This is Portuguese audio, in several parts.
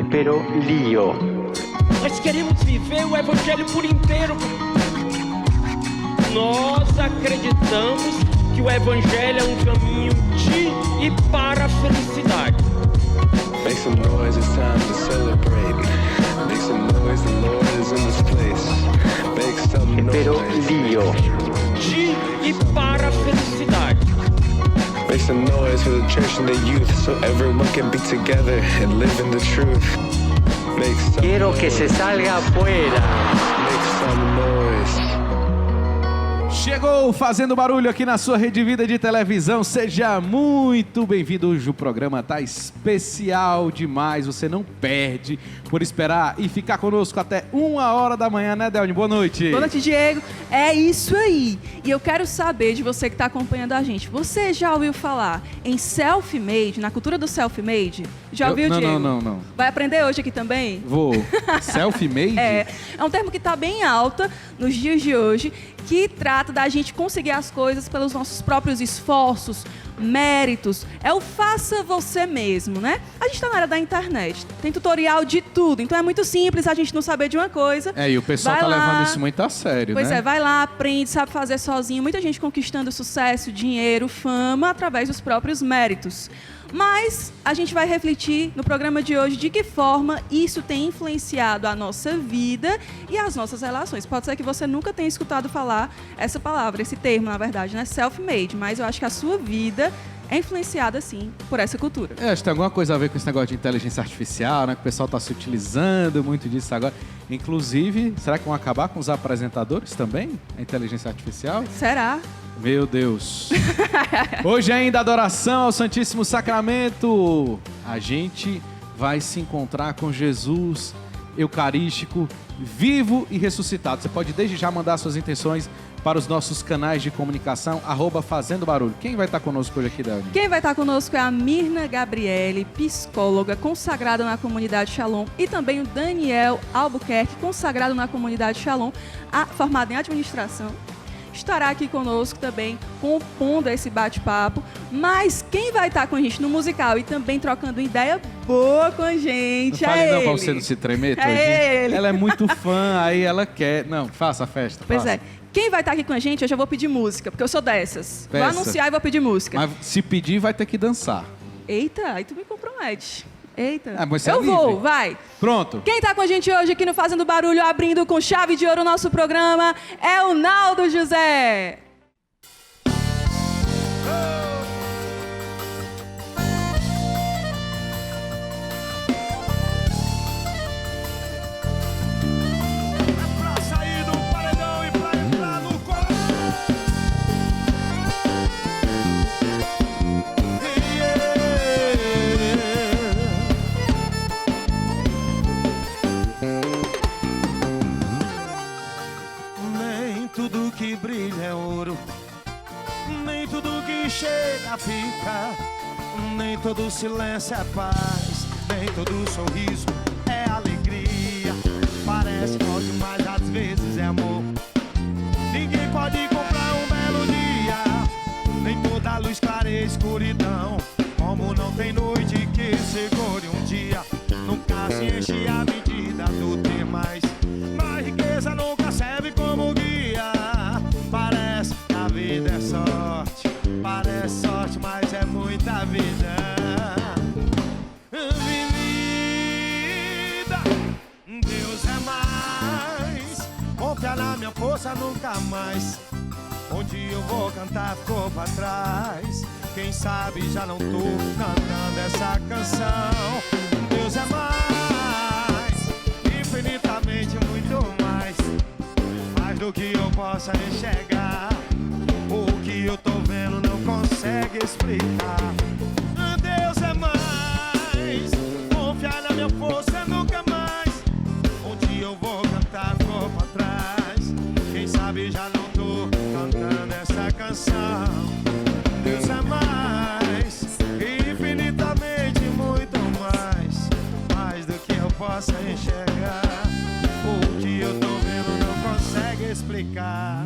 pero lío. Nós queremos viver o evangelho por inteiro. Nós acreditamos que o evangelho é um caminho de e para a felicidade. Make some noise, it's time to celebrate. Make some noise, the Lord is in this place. Make some noise. Pero lío. De e para a felicidade. Make some noise for the church and the youth, so everyone can be together and live in the truth. Make some Quiero noise. que se salga afuera. Make some noise. Chegou fazendo barulho aqui na sua Rede Vida de televisão. Seja muito bem-vindo. Hoje o programa tá especial demais. Você não perde por esperar e ficar conosco até 1h da manhã, né, Delny? Boa noite. Boa noite, Diego. É isso aí. E eu quero saber de você que está acompanhando a gente. Você já ouviu falar em self-made, na cultura do self-made? Já ouviu, Diego? Não. Vai aprender hoje aqui também? Vou. Self-made? É um termo que está bem alta nos dias de hoje, que trata da gente conseguir as coisas pelos nossos próprios esforços, méritos. É o faça você mesmo, né? A gente está na era da internet, tem tutorial de tudo, então é muito simples a gente não saber de uma coisa. E o pessoal Vai tá lá. levando isso muito a sério, Pois né? é, vai lá, aprende, sabe fazer sozinho. Muita gente conquistando sucesso, dinheiro, fama, através dos próprios méritos. Mas a gente vai refletir no programa de hoje de que forma isso tem influenciado a nossa vida e as nossas relações. Pode ser que você nunca tenha escutado falar essa palavra, esse termo, na verdade, né? Self-made, mas eu acho que a sua vida é influenciada, sim, por essa cultura. Acho que tem alguma coisa a ver com esse negócio de inteligência artificial, né? Que o pessoal está se utilizando muito disso agora. Inclusive, será que vão acabar com os apresentadores também? A inteligência artificial? Será? Meu Deus. Hoje ainda adoração ao Santíssimo Sacramento. A gente vai se encontrar com Jesus Eucarístico, vivo e ressuscitado. Você pode desde já mandar suas intenções para os nossos canais de comunicação, @Fazendo Barulho. Quem vai estar conosco hoje aqui, Delny? Quem vai estar conosco é a Mirna Gabriele, psicóloga, consagrada na comunidade Shalom, e também o Daniel Albuquerque, consagrado na comunidade Shalom, formado em administração. Estará aqui conosco também, compondo esse bate-papo. Mas quem vai estar com a gente no musical e também trocando ideia boa com a gente Não fale é não ele. pra você não se tremer, É todinho. ele. Ela é muito fã, aí ela quer... Não, faça a festa. Pois faça. é. Quem vai estar aqui com a gente, eu já vou pedir música, porque eu sou dessas. Peça. Vou anunciar e vou pedir música. Mas se pedir, vai ter que dançar. Eita, aí tu me compromete. Eita. Mas você é eu livre. vou, vai. Pronto. Quem tá com a gente hoje aqui no Fazendo Barulho, abrindo com chave de ouro o nosso programa, é o Naldo José. Nem tudo que brilha é ouro, nem tudo que chega fica, nem todo silêncio é paz, nem todo sorriso é alegria. Parece ódio, mas às vezes é amor. Ninguém pode comprar um belo dia, nem toda luz clareia a escuridão. Como não tem noite que segure um dia, nunca se enche a medida do ter mais. Mas riqueza nunca serve como guia. Parece que a vida é sorte, parece sorte, mas é muita vida vivida. Deus é mais, confia na minha força nunca mais. Onde eu vou cantar ficou pra trás. Quem sabe já não tô cantando essa canção. Deus é mais, infinitamente muito mais, mais do que eu possa enxergar. O que eu tô vendo não consegue explicar. Deus é mais, confiar na minha força nunca mais. Onde eu vou cantar ficou pra trás. Quem sabe já não tô cantando essa canção. Deus é mais, infinitamente muito mais, mais do que eu possa enxergar. O que eu tô vendo não consegue explicar.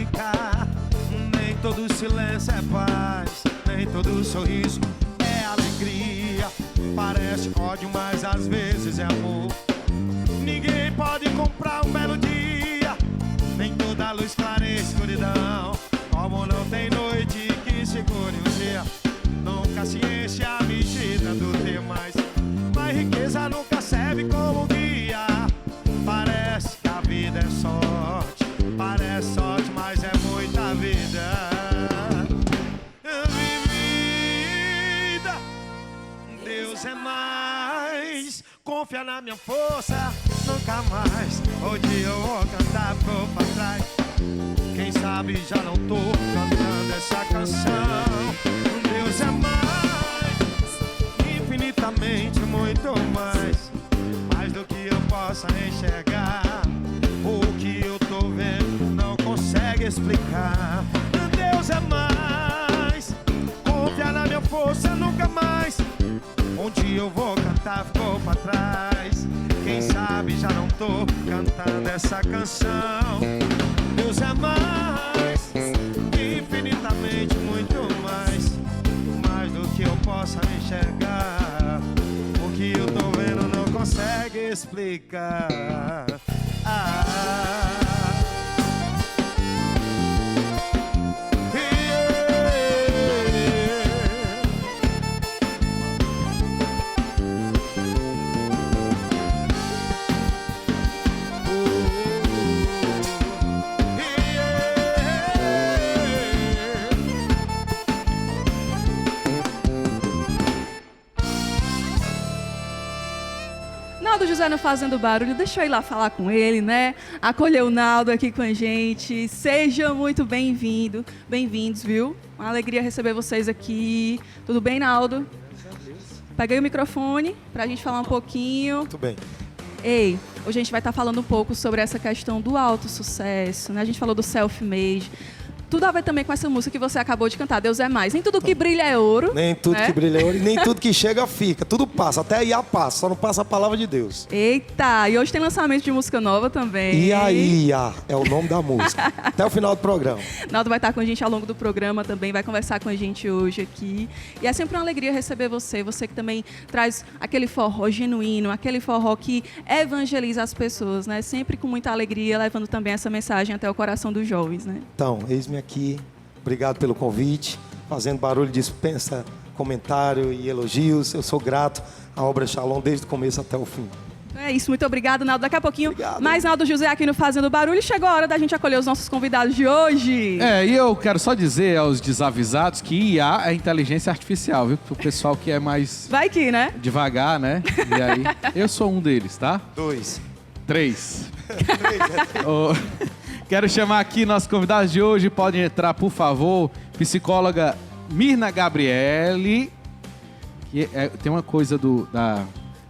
fica. Nem todo silêncio é paz, nem todo sorriso é alegria. Parece ódio, mas às vezes é amor. Ninguém pode comprar um belo dia, nem toda luz clareia a escuridão. Como não tem noite que segure um dia, nunca se enche a medida do ter mais. Mas riqueza nunca serve como guia. Parece que a vida é sorte, parece sorte, mas é muita vida. Vivida, Deus é mais. Confia na minha força, nunca mais. Hoje eu vou cantar pro pra trás. Quem sabe já não tô cantando essa canção. Deus é mais, infinitamente muito mais. Mais do que eu possa enxergar. O que eu tô vendo não consegue explicar. Deus é mais. Confia na minha força, nunca mais. Onde eu vou cantar ficou pra trás. Quem sabe já não tô cantando essa canção. Deus é mais, infinitamente muito mais. Mais do que eu possa enxergar. O que eu tô vendo não consegue explicar. Naldo José não fazendo barulho, deixa eu ir lá falar com ele, né? Acolher o Naldo aqui com a gente. Seja muito bem-vindo, bem-vindos, viu? Uma alegria receber vocês aqui. Tudo bem, Naldo? Peguei o microfone pra gente falar um pouquinho. Muito bem. Ei, hoje a gente vai estar falando um pouco sobre essa questão do autossucesso, né? A gente falou do self-made. Tudo a ver também com essa música que você acabou de cantar, Deus é mais. Nem tudo que brilha é ouro. Nem tudo né? que brilha é ouro e nem tudo que chega fica. Tudo passa, até IA passa, só não passa a palavra de Deus. Eita, e hoje tem lançamento de música nova também. IA é o nome da música. Até o final do programa. Naldo vai estar com a gente ao longo do programa também, vai conversar com a gente hoje aqui. E é sempre uma alegria receber você que também traz aquele forró genuíno, aquele forró que evangeliza as pessoas, né? Sempre com muita alegria, levando também essa mensagem até o coração dos jovens, né? Então, eis-me aqui. Obrigado pelo convite. Fazendo barulho dispensa comentário e elogios. Eu sou grato à obra Shalom desde o começo até o fim. É isso, muito obrigado, Naldo. Daqui a pouquinho, Obrigado. mais Naldo José aqui no Fazendo Barulho. Chegou a hora da gente acolher os nossos convidados de hoje. E eu quero só dizer aos desavisados que IA é inteligência artificial, viu? Pro pessoal que é mais Vai que, né? devagar, né? E aí, eu sou um deles, tá? 2. 3. Quero chamar aqui nossos convidados de hoje. Podem entrar, por favor. Psicóloga Mirna Gabriele. Que tem uma coisa do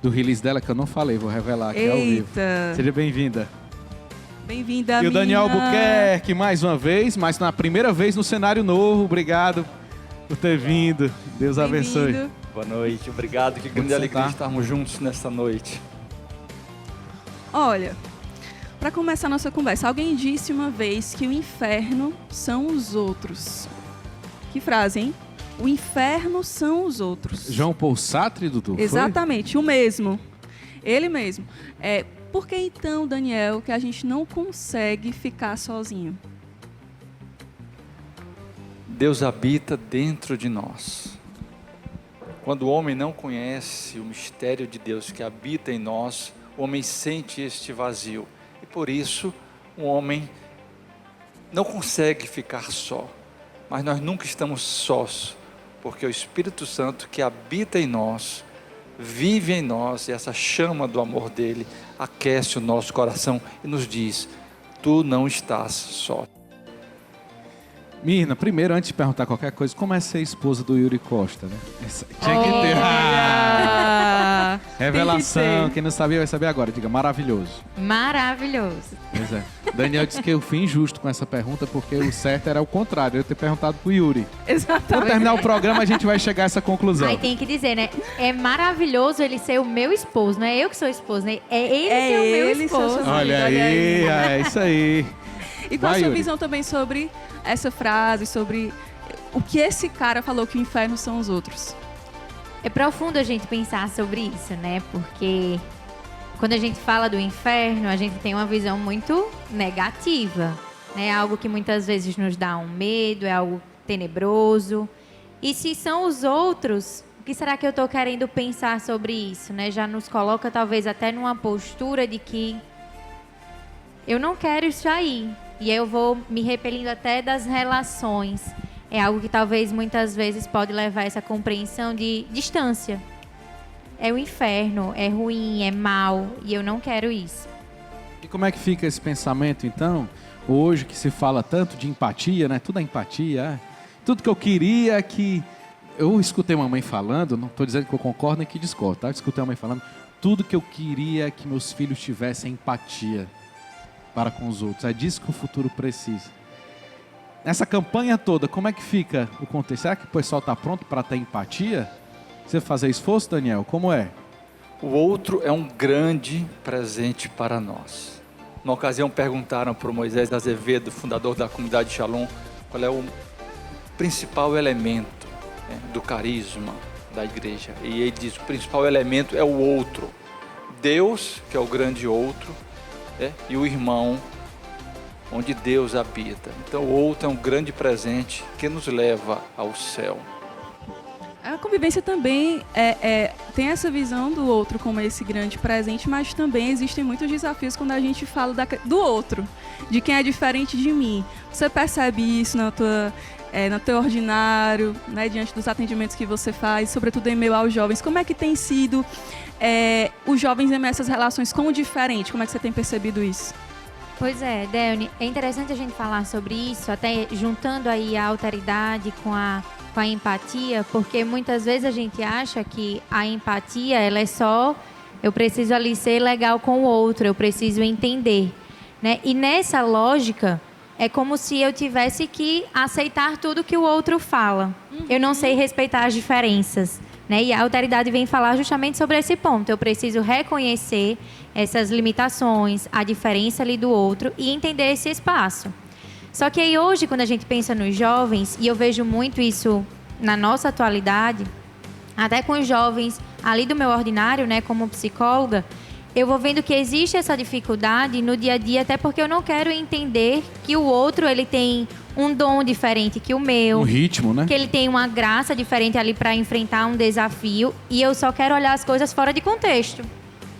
release dela que eu não falei, vou revelar aqui ao vivo. Eita. Seja bem-vinda. Bem-vinda, E o Daniel Mirna. Albuquerque, mais uma vez, mas na primeira vez no cenário novo. Obrigado por ter vindo. Deus abençoe. Bem-vindo. Boa noite, obrigado. Que grande Pode alegria sentar. estarmos juntos nesta noite. Olha, para começar a nossa conversa, alguém disse uma vez que o inferno são os outros. Que frase, hein? O inferno são os outros. João Paul Sartre, Dudu? foi? Exatamente, o mesmo. Ele mesmo. Por que então, Daniel, que a gente não consegue ficar sozinho? Deus habita dentro de nós. Quando o homem não conhece o mistério de Deus que habita em nós, o homem sente este vazio. E por isso, o homem não consegue ficar só. Mas nós nunca estamos sós, porque o Espírito Santo que habita em nós, vive em nós, e essa chama do amor dele aquece o nosso coração e nos diz: tu não estás só. Mirna, primeiro, antes de perguntar qualquer coisa, como é ser esposa do Yuri Costa, né? Tinha que ter. Olha! Revelação, Tem que ter. quem não sabia vai saber agora. Diga, maravilhoso. Maravilhoso. Pois é. Daniel disse que eu fui injusto com essa pergunta, porque o certo era o contrário, eu ter perguntado pro Yuri. Quando Exatamente. terminar o programa, a gente vai chegar a essa conclusão. Aí tem que dizer, né? É maravilhoso ele ser o meu esposo. Não é eu que sou esposo, né? É ele ser o meu ele ser o esposo. seu Olha Olha aí, é isso aí. E qual a Vai, sua Yuri. visão também sobre essa frase, sobre o que esse cara falou que o inferno são os outros? É profundo a gente pensar sobre isso, né? Porque quando a gente fala do inferno, a gente tem uma visão muito negativa, né? É algo que muitas vezes nos dá um medo, é algo tenebroso. E se são os outros, o que será que eu estou querendo pensar sobre isso, né? Já nos coloca talvez até numa postura de que eu não quero isso aí. E aí eu vou me repelindo até das relações. É algo que talvez muitas vezes pode levar a essa compreensão de distância. É o inferno, é ruim, é mal, e eu não quero isso. E como é que fica esse pensamento, então? Hoje que se fala tanto de empatia, né? Tudo é empatia. Tudo que eu queria é que... Eu escutei uma mãe falando, não estou dizendo que eu concordo nem que discordo, tá? Eu escutei uma mãe falando, tudo que eu queria é que meus filhos tivessem empatia para com os outros. É disso que o futuro precisa. Nessa campanha toda, como é que fica o contexto? Será que o pessoal está pronto para ter empatia? Você fazer esforço, Daniel? Como é? O outro é um grande presente para nós. Numa ocasião perguntaram para o Moisés Azevedo, fundador da comunidade Shalom, qual é o principal elemento, né, do carisma da igreja. E ele diz, o principal elemento é o outro. Deus, que é o grande outro, e o irmão, onde Deus habita. Então o outro é um grande presente que nos leva ao céu. A convivência também tem essa visão do outro como esse grande presente, mas também existem muitos desafios quando a gente fala do outro, de quem é diferente de mim. Você percebe isso no teu ordinário, né, diante dos atendimentos que você faz, sobretudo em meio aos jovens. Como é que tem sido os jovens em essas relações com o diferente? Como é que você tem percebido isso? Pois é, Delny, é interessante a gente falar sobre isso, até juntando aí a alteridade com a empatia, porque muitas vezes a gente acha que a empatia, ela é só, eu preciso ali ser legal com o outro, eu preciso entender, né? E nessa lógica, é como se eu tivesse que aceitar tudo que o outro fala. Eu não sei respeitar as diferenças, né? E a alteridade vem falar justamente sobre esse ponto. Eu preciso reconhecer essas limitações, a diferença ali do outro e entender esse espaço. Só que aí hoje, quando a gente pensa nos jovens, e eu vejo muito isso na nossa atualidade, até com os jovens ali do meu ordinário, né, como psicóloga, eu vou vendo que existe essa dificuldade no dia a dia, até porque eu não quero entender que o outro, ele tem um dom diferente que o meu. Um ritmo, né? Que ele tem uma graça diferente ali para enfrentar um desafio, e eu só quero olhar as coisas fora de contexto,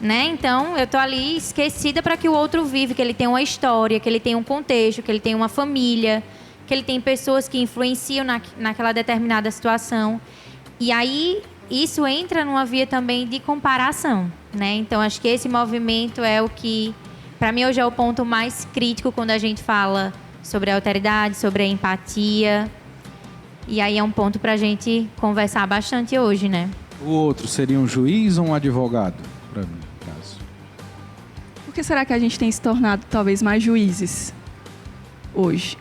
né? Então, eu tô ali esquecida para que o outro vive, que ele tem uma história, que ele tem um contexto, que ele tem uma família, que ele tem pessoas que influenciam naquela determinada situação. E aí, isso entra numa via também de comparação, né? Então, acho que esse movimento é o que, para mim, hoje é o ponto mais crítico quando a gente fala sobre a alteridade, sobre a empatia. E aí é um ponto para a gente conversar bastante hoje, né? O outro seria um juiz ou um advogado, para mim, no caso? Por que será que a gente tem se tornado talvez mais juízes hoje?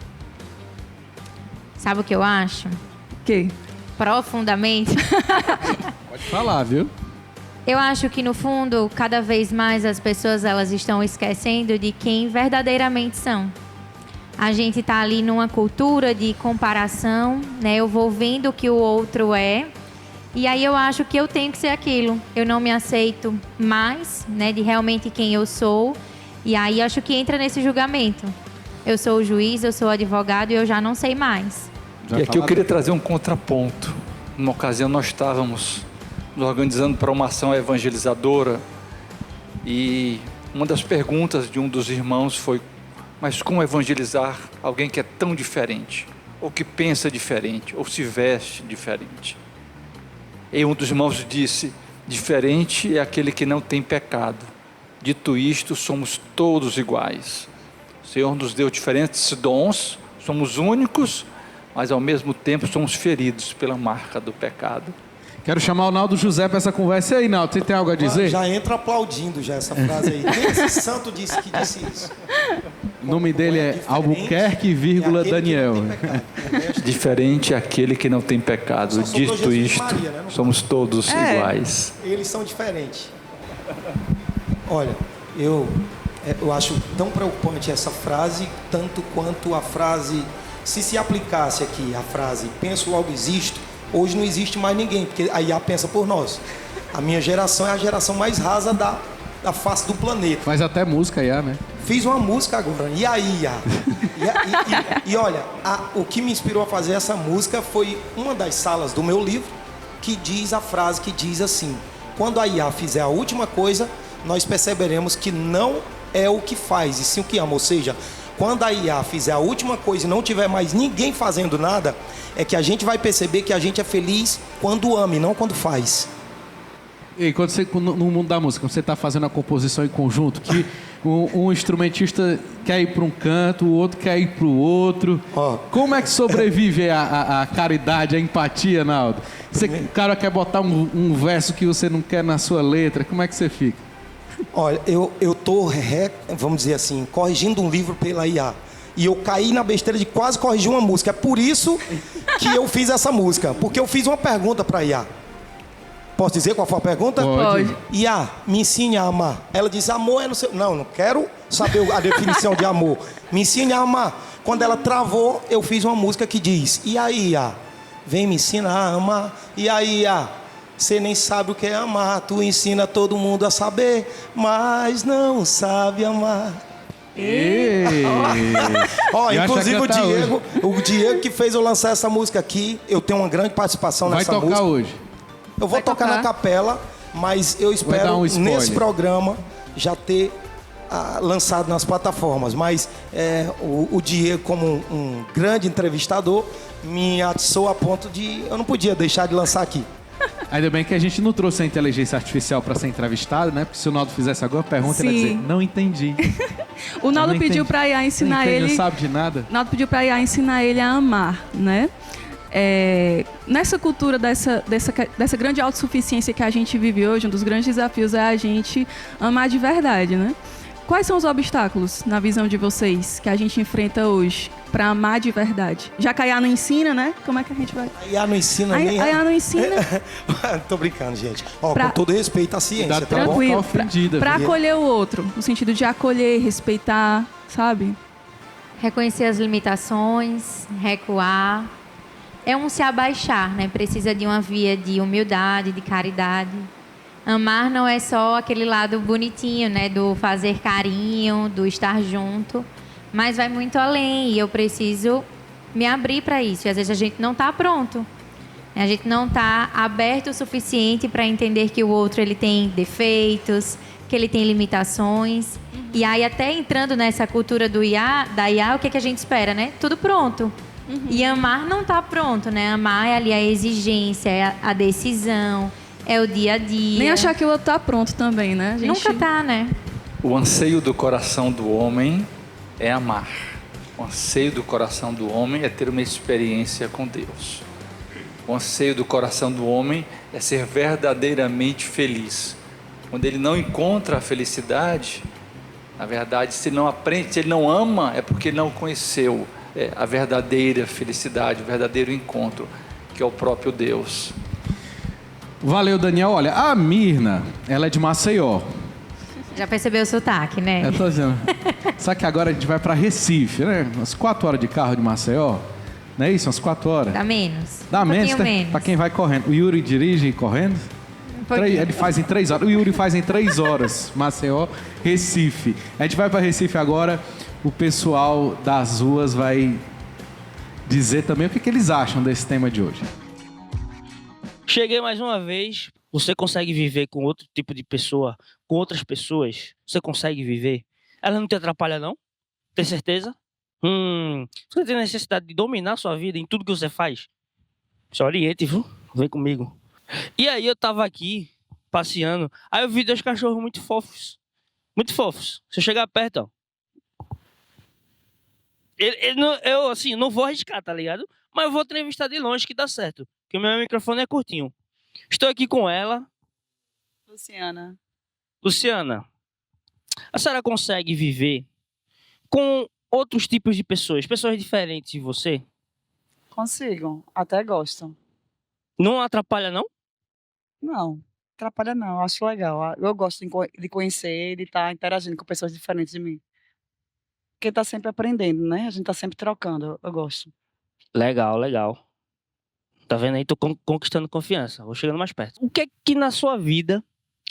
Sabe o que eu acho? O quê? Profundamente. Pode falar, viu? Eu acho que, no fundo, cada vez mais as pessoas elas estão esquecendo de quem verdadeiramente são. A gente está ali numa cultura de comparação, né? Eu vou vendo o que o outro é, e aí eu acho que eu tenho que ser aquilo. Eu não me aceito mais, né, de realmente quem eu sou, e aí acho que entra nesse julgamento. Eu sou o juiz, eu sou o advogado e eu já não sei mais. E aqui eu queria trazer um contraponto. Numa ocasião nós estávamos nos organizando para uma ação evangelizadora e uma das perguntas de um dos irmãos foi: mas como evangelizar alguém que é tão diferente, ou que pensa diferente, ou se veste diferente? E um dos irmãos disse: diferente é aquele que não tem pecado. Dito isto, somos todos iguais. O Senhor nos deu diferentes dons, somos únicos, mas ao mesmo tempo somos feridos pela marca do pecado. Quero chamar o Naldo José para essa conversa. E aí, Naldo, você tem algo a dizer? Já entra aplaudindo já essa frase aí. Quem esse santo disse que disse isso? O nome dele é Albuquerque, vírgula, Daniel. Diferente é aquele que não tem pecado. Dito isto, somos todos iguais. Eles são diferentes. Olha, eu Eu acho tão preocupante essa frase, tanto quanto a frase, se aplicasse aqui a frase penso logo existo, hoje não existe mais ninguém, porque a IA pensa por nós. A minha geração é a geração mais rasa da face do planeta. Faz até música IA, né? Fiz uma música agora, e aí, IA? E olha, o que me inspirou a fazer essa música foi uma das salas do meu livro, que diz a frase que diz assim: quando a IA fizer a última coisa, nós perceberemos que não é o que faz, e sim o que ama. Ou seja, quando a IA fizer a última coisa e não tiver mais ninguém fazendo nada, é que a gente vai perceber que a gente é feliz quando ama e não quando faz. E quando você, no mundo da música, quando você está fazendo a composição em conjunto, que um instrumentista quer ir para um canto, o outro quer ir para o outro, como é que sobrevive a caridade, a empatia, Naldo? O cara quer botar um verso que você não quer na sua letra, como é que você fica? Olha, eu tô, vamos dizer assim, corrigindo um livro pela IA. E eu caí na besteira de quase corrigir uma música. É por isso que eu fiz essa música. Porque eu fiz uma pergunta para a IA. Posso dizer qual foi a pergunta? Pode. IA, me ensine a amar. Ela disse, amor é no seu... Não quero saber a definição de amor. Me ensine a amar. Quando ela travou, eu fiz uma música que diz, e aí, IA, vem me ensinar a amar. E aí, IA, você nem sabe o que é amar. Tu ensina todo mundo a saber, mas não sabe amar. Inclusive o Diego que fez eu lançar essa música aqui. Eu tenho uma grande participação nessa música. Vai tocar hoje? Eu vou tocar na capela, mas eu espero nesse programa já ter lançado nas plataformas. Mas o Diego, como um grande entrevistador, me atiçou a ponto de eu não podia deixar de lançar aqui. Ainda bem que a gente não trouxe a inteligência artificial para ser entrevistado, né? Porque se o Naldo fizesse agora a pergunta, ele ia dizer, não entendi. O Naldo pediu para a IA ensinar ele... Não sabe de nada. O Naldo pediu para a IA ensinar ele a amar, né? Nessa cultura dessa grande autossuficiência que a gente vive hoje, um dos grandes desafios é a gente amar de verdade, né? Quais são os obstáculos, na visão de vocês, que a gente enfrenta hoje para amar de verdade? Já que a IA não ensina, né? Como é que a gente vai... A IA não ensina nem... A IA não ensina. Tô brincando, gente. Com todo respeito à ciência, tá bom? Tranquilo. Para acolher o outro, no sentido de acolher, respeitar, sabe? Reconhecer as limitações, recuar. É um se abaixar, né? Precisa de uma via de humildade, de caridade. Amar não é só aquele lado bonitinho, né? Do fazer carinho, do estar junto. Mas vai muito além e eu preciso me abrir para isso. E às vezes a gente não está pronto. A gente não está aberto o suficiente para entender que o outro ele tem defeitos, que ele tem limitações. E aí até entrando nessa cultura da IA, o que a gente espera, né? Tudo pronto. E amar não está pronto, né? Amar é ali a exigência, é a decisão, é o dia a dia. Nem achar que o outro está pronto também, né? Nunca está, né? O anseio do coração do homem é amar. O anseio do coração do homem é ter uma experiência com Deus. O anseio do coração do homem é ser verdadeiramente feliz. Quando ele não encontra a felicidade, na verdade, se ele não aprende, se ele não ama, é porque ele não conheceu a verdadeira felicidade, o verdadeiro encontro, que é o próprio Deus. Valeu, Daniel. Olha, a Mirna, ela é de Maceió. Já percebeu o sotaque, né? Eu tô dizendo. Só que agora a gente vai para Recife, né? Umas 4 horas de carro de Maceió. Não é isso? Umas 4 horas. Dá menos. Dá menos, né? Menos. Para quem vai correndo. O Yuri dirige correndo? Ele faz em 3 horas. O Yuri faz em 3 horas. Maceió, Recife. A gente vai para Recife agora. O pessoal das ruas vai dizer também o que eles acham desse tema de hoje. Cheguei mais uma vez. Você consegue viver com outro tipo de pessoa, com outras pessoas? Você consegue viver? Ela não te atrapalha, não? Tem certeza? Você tem necessidade de dominar a sua vida em tudo que você faz? Se oriente, viu? Vem comigo. E aí eu tava aqui, passeando. Aí eu vi 2 cachorros muito fofos. Muito fofos. Se eu chegar perto, ó. Eu, assim, não vou arriscar, tá ligado? Mas eu vou entrevistar de longe que dá certo. Porque o meu microfone é curtinho. Estou aqui com ela. Luciana, a senhora consegue viver com outros tipos de pessoas? Pessoas diferentes de você? Consigo. Até gosto. Não atrapalha, não? Não. atrapalha, não. Eu acho legal. Eu gosto de conhecer, de estar interagindo com pessoas diferentes de mim. Porque tá sempre aprendendo, né? A gente tá sempre trocando. Eu gosto. Legal, legal. Tá vendo aí? Tô conquistando confiança. Vou chegando mais perto. O que é que na sua vida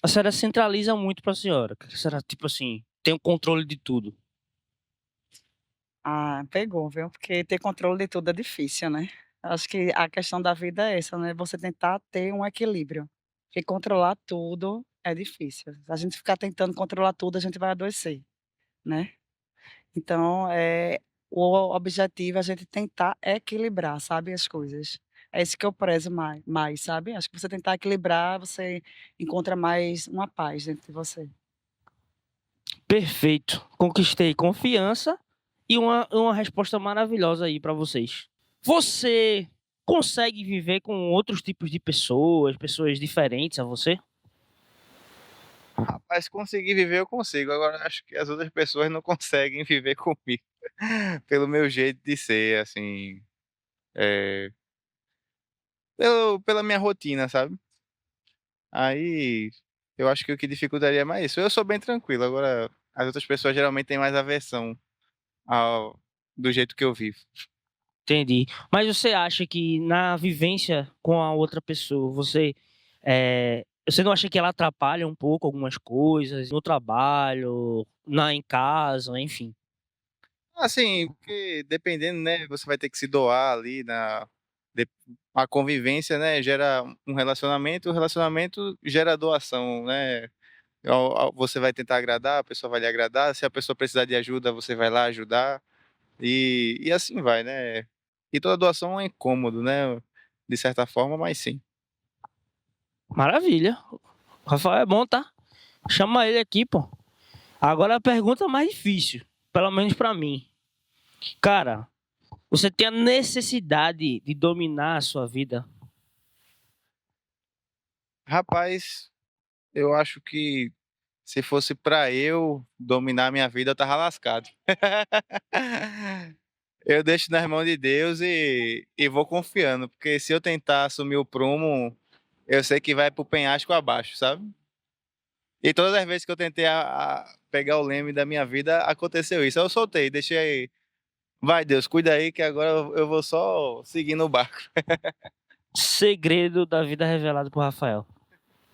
a senhora centraliza muito pra senhora? Que a senhora, tipo assim, tem o controle de tudo? Ah, pegou, viu? Porque ter controle de tudo é difícil, né? Acho que a questão da vida é essa, né? Você tentar ter um equilíbrio. Porque controlar tudo é difícil. Se a gente ficar tentando controlar tudo, a gente vai adoecer, né? Então, o objetivo é a gente tentar equilibrar, sabe, as coisas. É isso que eu prezo mais, sabe? Acho que você tentar equilibrar, você encontra mais uma paz dentro de você. Perfeito. Conquistei confiança e uma resposta maravilhosa aí pra vocês. Você consegue viver com outros tipos de pessoas diferentes a você? Rapaz, conseguir viver eu consigo, agora acho que as outras pessoas não conseguem viver comigo, pelo meu jeito de ser, assim, eh, pela minha rotina, sabe. Aí, eu acho que o que dificultaria é mais isso. Eu sou bem tranquilo, agora as outras pessoas geralmente têm mais aversão ao do jeito que eu vivo. Entendi. Mas você acha que na vivência com a outra pessoa, você não acha que ela atrapalha um pouco algumas coisas no trabalho, em casa, enfim? Assim, porque dependendo, né, você vai ter que se doar ali de a convivência, né, gera um relacionamento, o relacionamento gera doação, né. Você vai tentar agradar, a pessoa vai lhe agradar, se a pessoa precisar de ajuda, você vai lá ajudar, e assim vai, né. E toda doação é incômodo, né, de certa forma, mas sim. Maravilha. O Rafael é bom, tá? Chama ele aqui, pô. Agora a pergunta mais difícil, pelo menos pra mim. Cara, você tem a necessidade de dominar a sua vida? Rapaz, eu acho que se fosse pra eu dominar a minha vida, eu estava lascado. Eu deixo nas mãos de Deus e vou confiando, porque se eu tentar assumir o prumo, eu sei que vai para o penhasco abaixo, sabe. E todas as vezes que eu tentei a pegar o leme da minha vida, aconteceu isso. Aí eu soltei, deixei: "Vai Deus, cuida aí que agora eu vou só seguir no barco". Segredo da vida revelado por Rafael.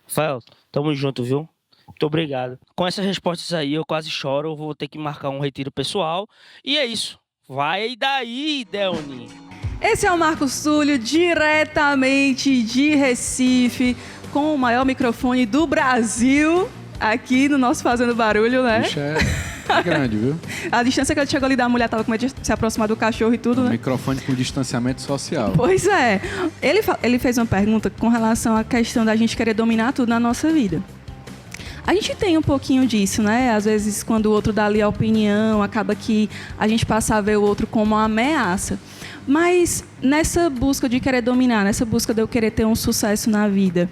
Rafael, tamo junto, viu? Muito obrigado. Com essas respostas aí, eu quase choro. Eu vou ter que marcar um retiro pessoal. E é isso. Vai daí, Delny. Esse é o Marcos Túlio, diretamente de Recife, com o maior microfone do Brasil, aqui no nosso Fazendo Barulho, né? Bicho é grande, viu? A distância que ele chegou ali da mulher tava com medo de se aproximar do cachorro e tudo, Um né? microfone com distanciamento social. Pois é. Ele fez uma pergunta com relação à questão da gente querer dominar tudo na nossa vida. A gente tem um pouquinho disso, né? Às vezes, quando o outro dá ali a opinião, acaba que a gente passa a ver o outro como uma ameaça. Mas nessa busca de querer dominar, nessa busca de eu querer ter um sucesso na vida,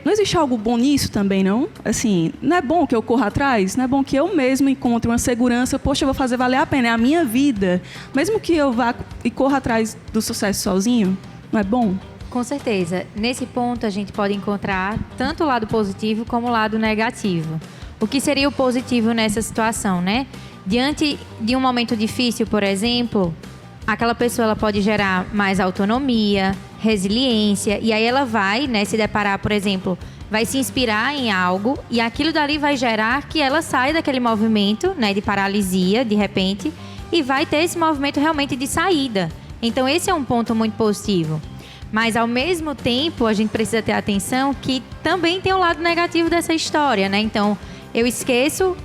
não existe algo bom nisso também, não? Assim, não é bom que eu corra atrás? Não é bom que eu mesmo encontre uma segurança? Poxa, eu vou fazer valer a pena, é a minha vida. Mesmo que eu vá e corra atrás do sucesso sozinho, não é bom? Com certeza. Nesse ponto, a gente pode encontrar tanto o lado positivo como o lado negativo. O que seria o positivo nessa situação, né? Diante de um momento difícil, por exemplo, aquela pessoa ela pode gerar mais autonomia, resiliência, e aí ela vai, né, se deparar, por exemplo, vai se inspirar em algo, e aquilo dali vai gerar que ela saia daquele movimento, né, de paralisia, de repente, e vai ter esse movimento realmente de saída. Então, esse é um ponto muito positivo. Mas, ao mesmo tempo, a gente precisa ter atenção que também tem um lado negativo dessa história, né? Então, eu esqueço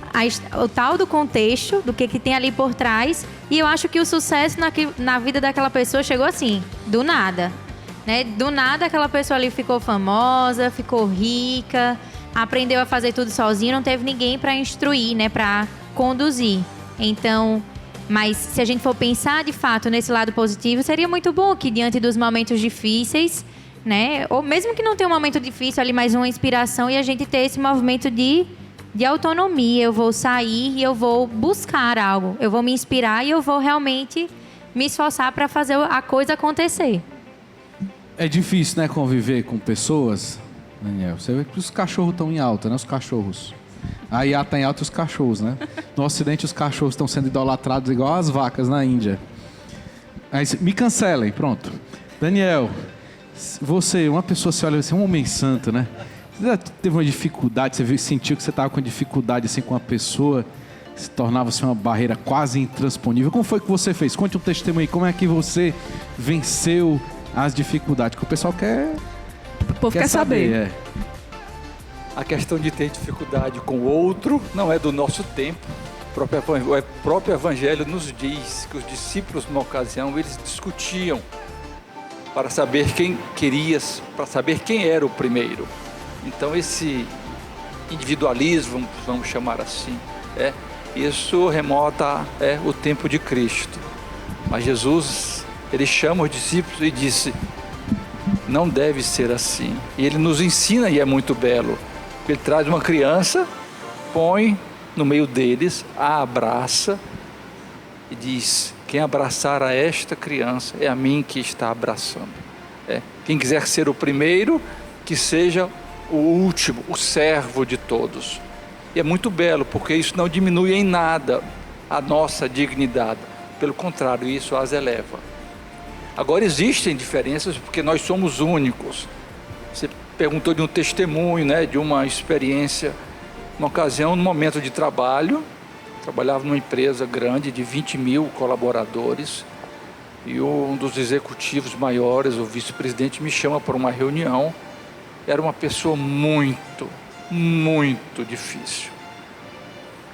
o tal do contexto, do que tem ali por trás, e eu acho que o sucesso na vida daquela pessoa chegou assim, do nada, né? Do nada, aquela pessoa ali ficou famosa, ficou rica, aprendeu a fazer tudo sozinha, não teve ninguém para instruir, né? Para conduzir. Então... Mas se a gente for pensar de fato nesse lado positivo, seria muito bom que diante dos momentos difíceis, né? Ou mesmo que não tenha um momento difícil ali, mais uma inspiração e a gente ter esse movimento de autonomia. Eu vou sair e eu vou buscar algo. Eu vou me inspirar e eu vou realmente me esforçar para fazer a coisa acontecer. É difícil, né, conviver com pessoas Daniel, você vê que os cachorros estão em alta, né? Os cachorros. A IA tá em alta e os cachorros, né? No Ocidente, os cachorros estão sendo idolatrados igual as vacas na Índia. Aí, me cancelem, pronto. Daniel, você, uma pessoa, você olha assim, um homem santo, né? Você já teve uma dificuldade, você sentiu que você estava com dificuldade assim com uma pessoa, se tornava-se uma barreira quase intransponível. Como foi que você fez? Conte um testemunho aí, como é que você venceu as dificuldades? Que o pessoal quer... O povo quer saber. A questão de ter dificuldade com o outro não é do nosso tempo. O próprio Evangelho nos diz que os discípulos, numa ocasião, eles discutiam para saber para saber quem era o primeiro. Então, esse individualismo, vamos chamar assim, isso remota o tempo de Cristo. Mas Jesus, ele chama os discípulos e disse: não deve ser assim. E ele nos ensina, e é muito belo. Ele traz uma criança, põe no meio deles, a abraça e diz: quem abraçar a esta criança é a mim que está abraçando. Quem quiser ser o primeiro, que seja o último, o servo de todos. E é muito belo, porque isso não diminui em nada a nossa dignidade. Pelo contrário, isso as eleva. Agora, existem diferenças porque nós somos únicos. Você perguntou de um testemunho, né, de uma experiência. Uma ocasião, no momento de trabalho, trabalhava numa empresa grande de 20 mil colaboradores, e um dos executivos maiores, o vice-presidente, me chama para uma reunião. Era uma pessoa muito, muito difícil.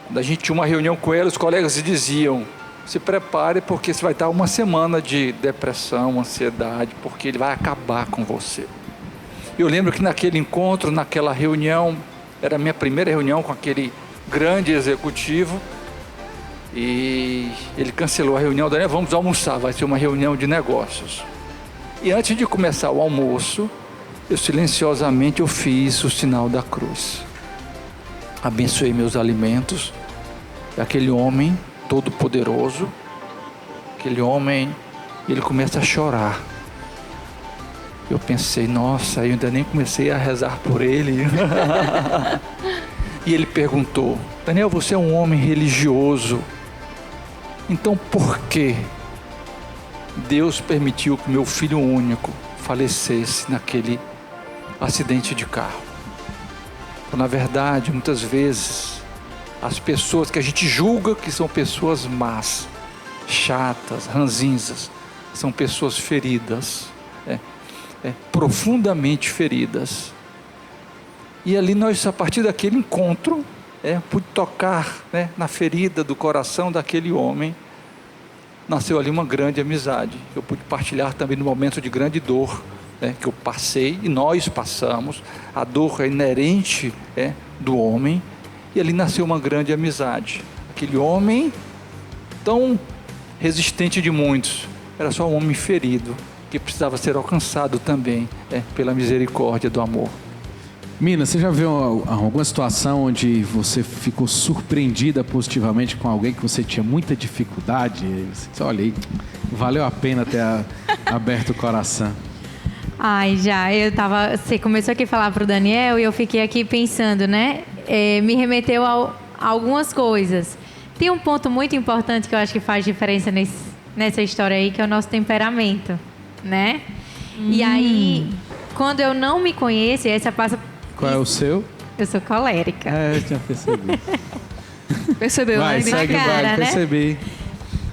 Quando a gente tinha uma reunião com ele, os colegas diziam: se prepare, porque você vai estar uma semana de depressão, ansiedade, porque ele vai acabar com você. Eu lembro que naquele encontro, naquela reunião, era a minha primeira reunião com aquele grande executivo, e ele cancelou a reunião. Daniel, vamos almoçar, vai ser uma reunião de negócios. E antes de começar o almoço, eu silenciosamente fiz o sinal da cruz. Abençoei meus alimentos. Aquele homem todo poderoso, aquele homem, ele começa a chorar. Eu pensei: nossa, eu ainda nem comecei a rezar por ele. E ele perguntou: Daniel, você é um homem religioso, então por que Deus permitiu que meu filho único falecesse naquele acidente de carro? Na verdade, muitas vezes, as pessoas que a gente julga que são pessoas más, chatas, ranzinzas, são pessoas feridas, profundamente feridas. E ali nós, a partir daquele encontro, pude tocar, na ferida do coração daquele homem. Nasceu ali uma grande amizade. Eu pude partilhar também no momento de grande dor, que eu passei, e nós passamos. A dor é inerente do homem, e ali nasceu uma grande amizade. Aquele homem tão resistente de muitos, era só um homem ferido, que precisava ser alcançado também pela misericórdia do amor. Mina, você já viu alguma situação onde você ficou surpreendida positivamente com alguém que você tinha muita dificuldade? Você disse: olha aí, valeu a pena ter aberto o coração. Ai, já. Você começou aqui a falar pro Daniel e eu fiquei aqui pensando, né? Me remeteu a algumas coisas. Tem um ponto muito importante que eu acho que faz diferença nessa história aí, que é o nosso temperamento, né? E aí, quando eu não me conheço, essa passa... Qual é o seu? Eu sou colérica. Eu tinha percebido. Percebeu, vai, né? segue o baile, percebi.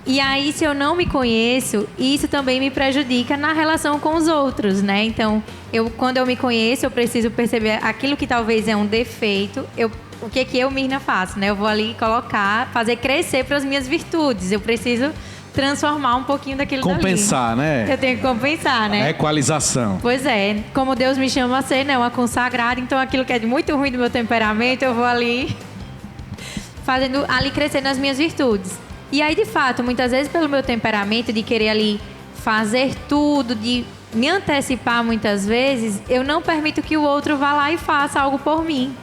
E aí, se eu não me conheço, isso também me prejudica na relação com os outros, né? Então, quando eu me conheço, eu preciso perceber aquilo que talvez é um defeito. O que eu, Mirna, faço, né? Eu vou ali fazer crescer para as minhas virtudes. Eu preciso transformar um pouquinho daquilo compensar, né? Eu tenho que compensar, né? A equalização. Pois é. Como Deus me chama a ser, né? Uma consagrada. Então, aquilo que é de muito ruim do meu temperamento, eu vou ali fazendo ali crescer nas minhas virtudes. E aí, de fato, muitas vezes pelo meu temperamento de querer ali fazer tudo, de me antecipar muitas vezes, eu não permito que o outro vá lá e faça algo por mim,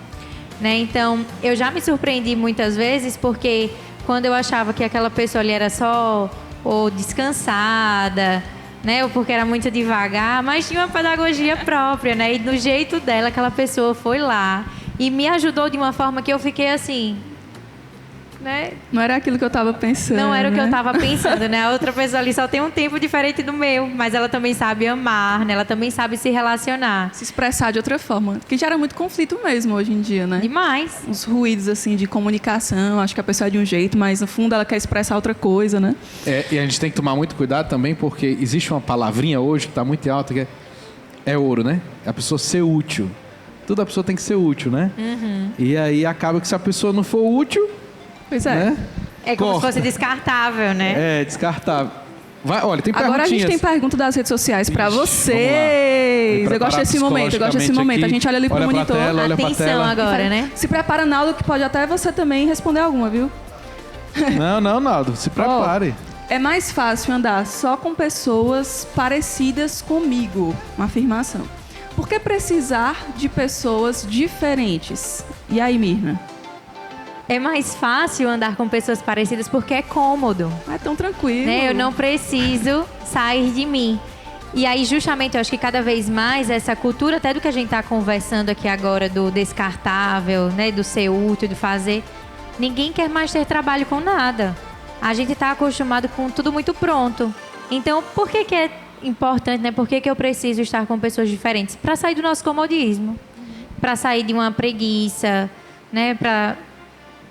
né? Então, eu já me surpreendi muitas vezes porque quando eu achava que aquela pessoa ali era só ou descansada né? Ou porque era muito devagar, mas tinha uma pedagogia própria, né? E do jeito dela, aquela pessoa foi lá e me ajudou de uma forma que eu fiquei assim, né? Não era aquilo que eu tava pensando. Não era o que né? eu tava pensando, né? A outra pessoa ali só tem um tempo diferente do meu, mas ela também sabe amar, né? Ela também sabe se relacionar. Se expressar de outra forma. Que gera muito conflito mesmo hoje em dia, né? Demais. Os ruídos, assim, de comunicação. Acho que a pessoa é de um jeito, mas no fundo ela quer expressar outra coisa, né? E a gente tem que tomar muito cuidado também, porque existe uma palavrinha hoje que está muito alta, que é ouro, né? A pessoa ser útil. Toda pessoa tem que ser útil, né? E aí acaba que se a pessoa não for útil... Pois é. Né? É como Corta. se fosse descartável, né? É, descartável. Vai, olha, tem perguntinhas. Agora a gente tem pergunta das redes sociais pra Ixi, vocês. Eu gosto desse momento, eu gosto desse momento. A gente olha ali pro monitor. Olha pra Atenção tela. agora, né? Se prepara, Naldo, que pode até você também responder alguma, viu? Não, Naldo, se prepare. É mais fácil andar só com pessoas parecidas comigo. Uma afirmação. Por que precisar de pessoas diferentes? E aí, Mirna? É mais fácil andar com pessoas parecidas porque é cômodo. É tão tranquilo. Né? Eu não preciso sair de mim. E aí, justamente, eu acho que cada vez mais essa cultura, até do que a gente está conversando aqui agora, do descartável, né? Do ser útil, de fazer. Ninguém quer mais ter trabalho com nada. A gente está acostumado com tudo muito pronto. Então, por que é importante, né? Por que eu preciso estar com pessoas diferentes? Para sair do nosso comodismo. Para sair de uma preguiça, né? Para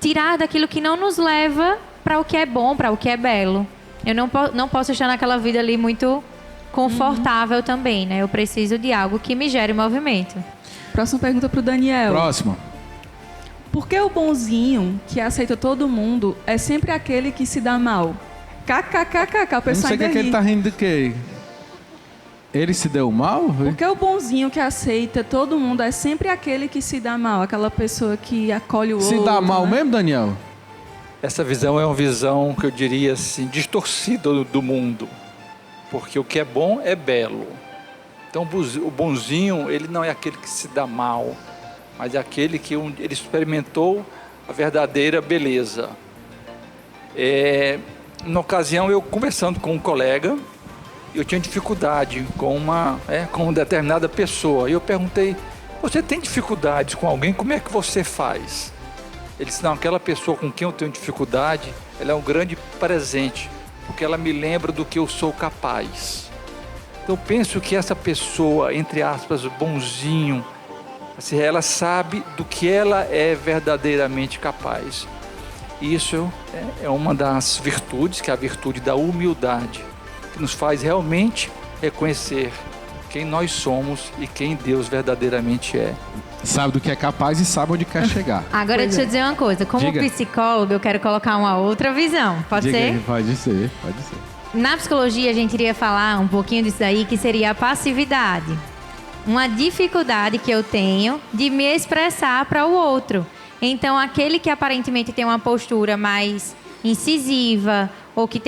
tirar daquilo que não nos leva para o que é bom, para o que é belo. Eu não posso estar naquela vida ali muito confortável também, né? Eu preciso de algo que me gere movimento. Próxima pergunta pro Daniel. Próximo. Por que o bonzinho, que aceita todo mundo, é sempre aquele que se dá mal? KKKKK, o Não pessoal sei o que, ainda ele ri. tá rindo do quê? Ele se deu mal? Por que o bonzinho que aceita todo mundo é sempre aquele que se dá mal? Aquela pessoa que acolhe o outro. Se dá mal né? mesmo, Daniel? Essa visão é uma visão que eu diria assim, distorcida do mundo. Porque o que é bom é belo. Então o bonzinho, ele não é aquele que se dá mal, mas é aquele que ele experimentou a verdadeira beleza. Na ocasião, eu conversando com um colega, eu tinha dificuldade com uma determinada pessoa. E eu perguntei, você tem dificuldades com alguém? Como é que você faz? Ele disse, não, aquela pessoa com quem eu tenho dificuldade, ela é um grande presente, porque ela me lembra do que eu sou capaz. Então eu penso que essa pessoa, entre aspas, bonzinho, assim, ela sabe do que ela é verdadeiramente capaz. Isso é uma das virtudes, que é a virtude da humildade, que nos faz realmente reconhecer quem nós somos e quem Deus verdadeiramente é. Sabe do que é capaz e sabe onde quer chegar. Agora, deixa eu dizer uma coisa. Como Diga. psicólogo, eu quero colocar uma outra visão. Pode Diga ser? aí, pode ser. Na psicologia, a gente iria falar um pouquinho disso aí, que seria a passividade. Uma dificuldade que eu tenho de me expressar para o outro. Então, aquele que aparentemente tem uma postura mais incisiva ou que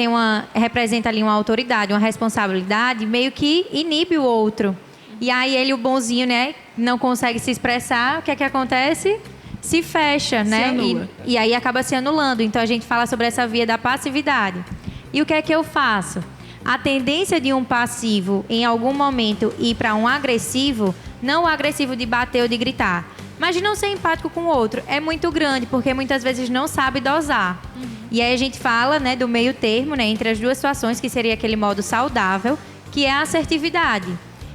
representa ali uma autoridade, uma responsabilidade, meio que inibe o outro. E aí ele, o bonzinho, né, não consegue se expressar. O que é que acontece? Se fecha, né? anula. E aí acaba se anulando. Então, a gente fala sobre essa via da passividade. E o que é que eu faço? A tendência de um passivo, em algum momento, ir para um agressivo, não o agressivo de bater ou de gritar, mas de não ser empático com o outro, é muito grande, porque muitas vezes não sabe dosar. E aí a gente fala, né, do meio termo, né, entre as duas situações, que seria aquele modo saudável, que é a assertividade.